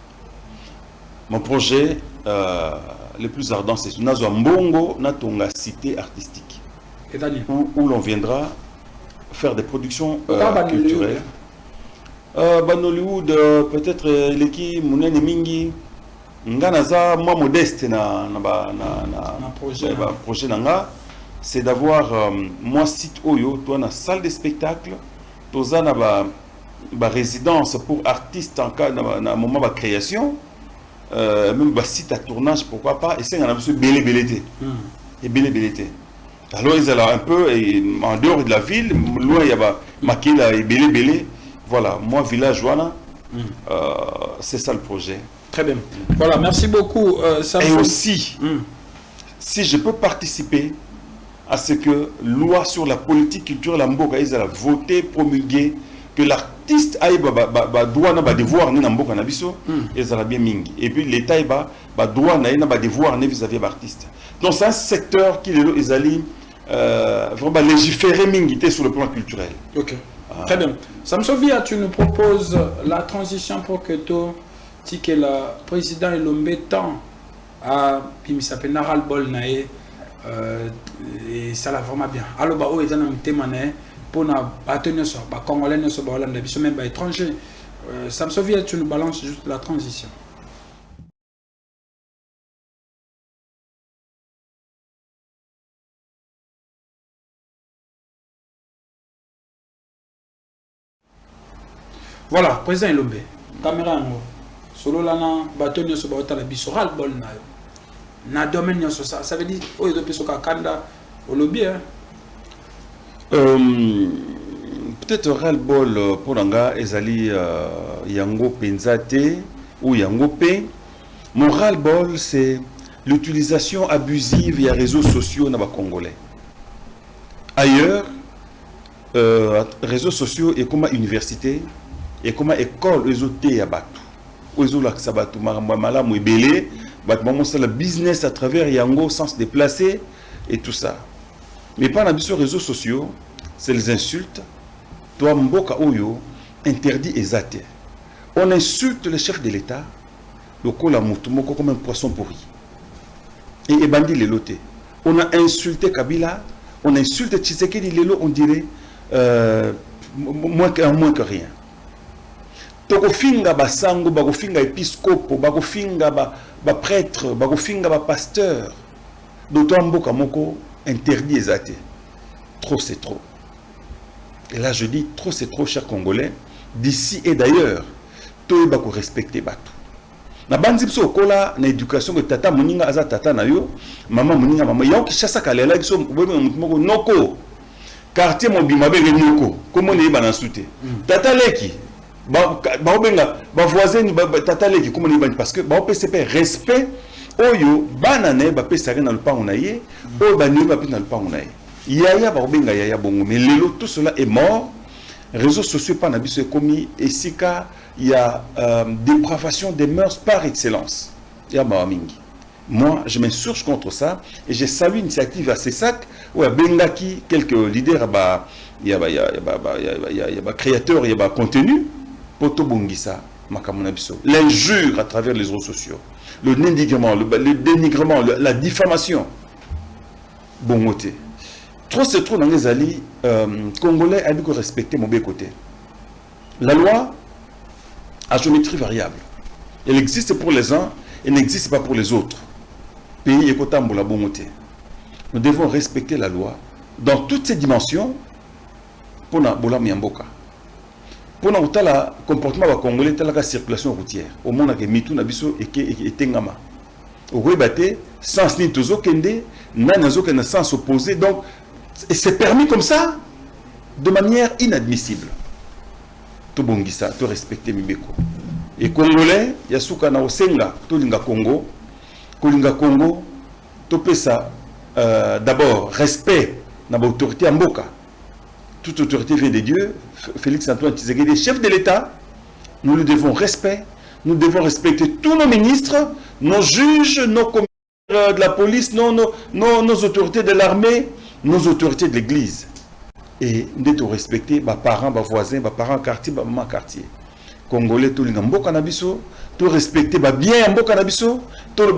Mon projet le plus ardent, c'est Mbongo Natonga cité artistique. Où l'on viendra faire des productions culturelles. Hollywood, peut-être l'équipe Mounene Mingi, Nganaza, moi modeste na projet nanga. c'est d'avoir, moi, site Oyo, toi, dans salle de spectacle, toi, na résidence pour artistes en cas d'un moment de création, même site à tournage, pourquoi pas, et c'est un peu belé belé. Et belé belé. Alors, ils allaient un peu en dehors de la ville, loin, il y a Makila et belé belé. Voilà, moi, village Wana, c'est ça le projet. Très bien. Voilà, merci beaucoup. Et aussi, si je peux participer à ce que loi sur la politique culturelle en Mboka, ils allaient voter, promulguer, que l'artiste aille doit devoir na Mboka na biso, ils allaient bien mingi. Et puis l'État doit na devoir vis-à-vis de l'artiste. Donc c'est un secteur qui les allaient vraiment légiférer mingi sur le plan culturel. Ok. Très bien. Samsovia, tu nous proposes la transition pour que tu, que le président Elombe tend à puis s'appelle Naral Bolnae et ça va vraiment bien. Alors bah oh ils ont un témoignage pour na tenir sur bah congolais sur bah Hollande puis même bah étranger. Samsovia, tu nous balances juste la transition. Voilà, président Elombe, caméra en haut. Solo lana, bateau nyo so ba otala biso ral bol na yo. Na domaine nyo so ça veut dire oyo do peso ka kanda au lobby hein. Peut-être ral bol pour nga ezali yango penzate ou yango pe. Mon ral bol c'est l'utilisation abusive des réseaux sociaux na ba congolais. Ailleurs réseaux sociaux et comme université et comme école les autres à Batou les autres à Batou mala mouibélé le business à travers yango sans se déplacer et tout ça mais pas dans les réseaux sociaux c'est les insultes toi mboka oyo interdit ezate on insulte le chef de l'État le kola mutumoko comme un poisson pourri et bandi les loté on a insulté Kabila on insulte Tshisekedi lelo on dirait moins que rien. Tokofinga basango, bakofinga épiscope, bakofinga ba prêtre, bakofinga ba pasteur. D'autant mboka moko interdit ezate. Trop c'est trop. Et là je dis trop c'est trop, chers Congolais, d'ici et d'ailleurs, to bako respecter bato. Na bandi biso kola na éducation que tata moninga aza tata na yo, maman moninga maman yo ki chassa kalela biso moko noko. Quartier mobima bege noko, comment ne ba na souté. Tata leki ba voisin tata leki comment ne parce que ba PCP respect oyo banane ba pesaka na lupango na ye, oyo ba ni ba pina lupango na ye. Yaya ba benga yaya bongo mais lelo tout cela est mort. Réseaux sociaux pas na biso commis et sika il y a dépravation des mœurs par excellence. Il y a Mahamingi. Moi, je m'insurge contre ça et j'ai salué l'initiative à CESAC où il y a Bengaki, quelques leaders, il y a créateurs, il y a contenu, Poto Bongisa, Makamonabiso. L'injure à travers les réseaux sociaux, le dénigrement, la diffamation. Bongoté. Trop c'est trop dans les alliés congolais a dû respecter mon côté. La loi à géométrie variable. Elle existe pour les uns et n'existe pas pour les autres. Pays et Kotambola Bongoté. Nous devons respecter la loi dans toutes ses dimensions pour na bola miamboka. Pour na utala comportement wa congolais tala la circulation routière. Au monde que mitu na biso et tengama. Au rebate sans ni tozo kende na nazo kende sans opposé donc et c'est permis comme ça de manière inadmissible. To bongisa to respecter mibeko. Et congolais yasuka na osenga to linga Congo. Kolinga Congo, topé ça d'abord respect dans l'autorité en Mboka. Toute autorité vient de Dieu. Félix Antoine Tshisekedi, chef de l'État, nous lui devons respect. Nous devons respecter tous nos ministres, nos juges, nos commissaires de la police, nos autorités de l'armée, nos autorités de l'Église. Et nous devons respecter nos parents, nos voisins, nos parents quartier, nos mamans quartier. Congolais, tout le Mboka Nabiso, tout respecter bien Mboka Nabiso, tout le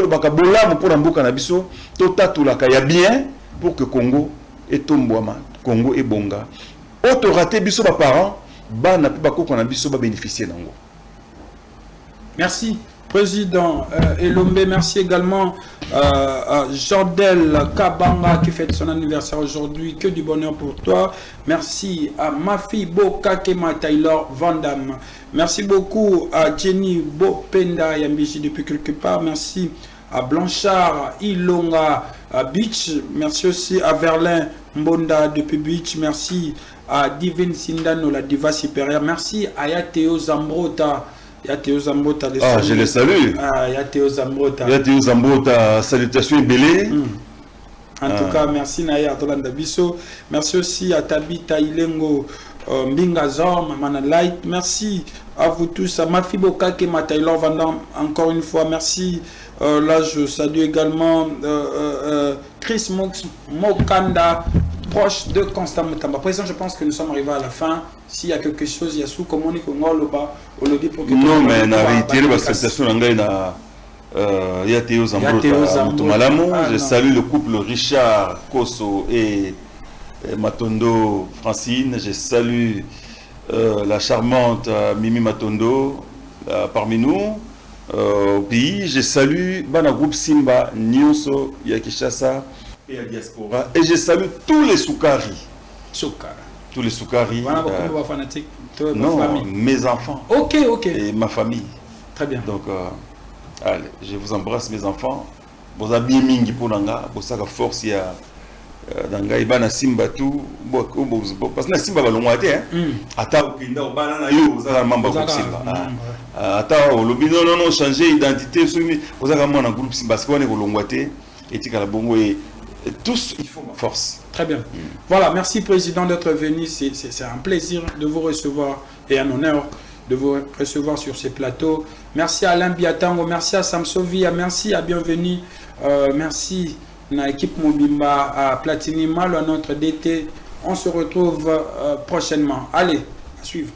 baka bolam pour Mboka Nabiso, tout tatulaka ya bien pour que Congo et Tombouama, Congo et Bonga. Autorité biso ba parents, ba na bako qu'on a biso ba bénéficier nango. Merci Président Elombe, merci également Jordel Kabanga qui fête son anniversaire aujourd'hui. Que du bonheur pour toi. Merci à ma fille Boka Kema Taylor Vandam. Merci beaucoup à Jenny Bopenda Yambichi depuis quelque part. Merci à Blanchard Ilonga Beach. Merci aussi à Verlin Mbonda depuis Beach. Merci à Divine Sindano, la diva supérieure. Merci à Yateo Zambrota. Yateo Zambrota. Je les salue. Yateo Zambrota. Yateo Zambrota, salutations Belé. En tout cas, merci Naya Tolanda Bisso. Merci aussi à Tabita Ilengo Mbinga Zor, Mamana Light. Merci à vous tous, à Mafiboka Kema Taylor Vandam, encore une fois, merci. Là, je salue également Chris Mokanda, proche de Constant Mutamba. Président, je pense que nous sommes arrivés à la fin. S'il y a quelque chose, il y a sous communique au Ngoloba, au lobby pour que. Non, mais on a réitéré la salutation d'Angaïna. Yateo Zambrota Malamu. Je salue le couple Richard Koso et Matondo Francine. Je salue la charmante Mimi Matondo parmi nous au pays. Je salue Bana Groupe Simba, Nyonso, Yakishasa et à Diaspora. Et je salue tous les Soukari. Tous les Soukari. Voilà, fanatiques. Non, mes enfants. Ok. Et ma famille. Très bien. Donc, allez, je vous embrasse, mes enfants. Vous avez bien mingi pour nanga, vous avez force ya nanga ibana simba tout, parce que na simba balongwate hein. Ata ukinda obana na yo, vous avez membre groupe simba. Ata au lobby non changer identité, vous avez membre groupe simba parce qu'on est kolongwate et tika bongo et tous il faut ma force. Très bien. Voilà, merci président d'être venu, c'est un plaisir de vous recevoir et un honneur de vous recevoir sur ces plateaux. Merci à Alain Biatango, merci à Samsovia, merci à Bienvenue, merci à l'équipe Mobimba, à Platini Malo, à notre DT. On se retrouve prochainement. Allez, à suivre.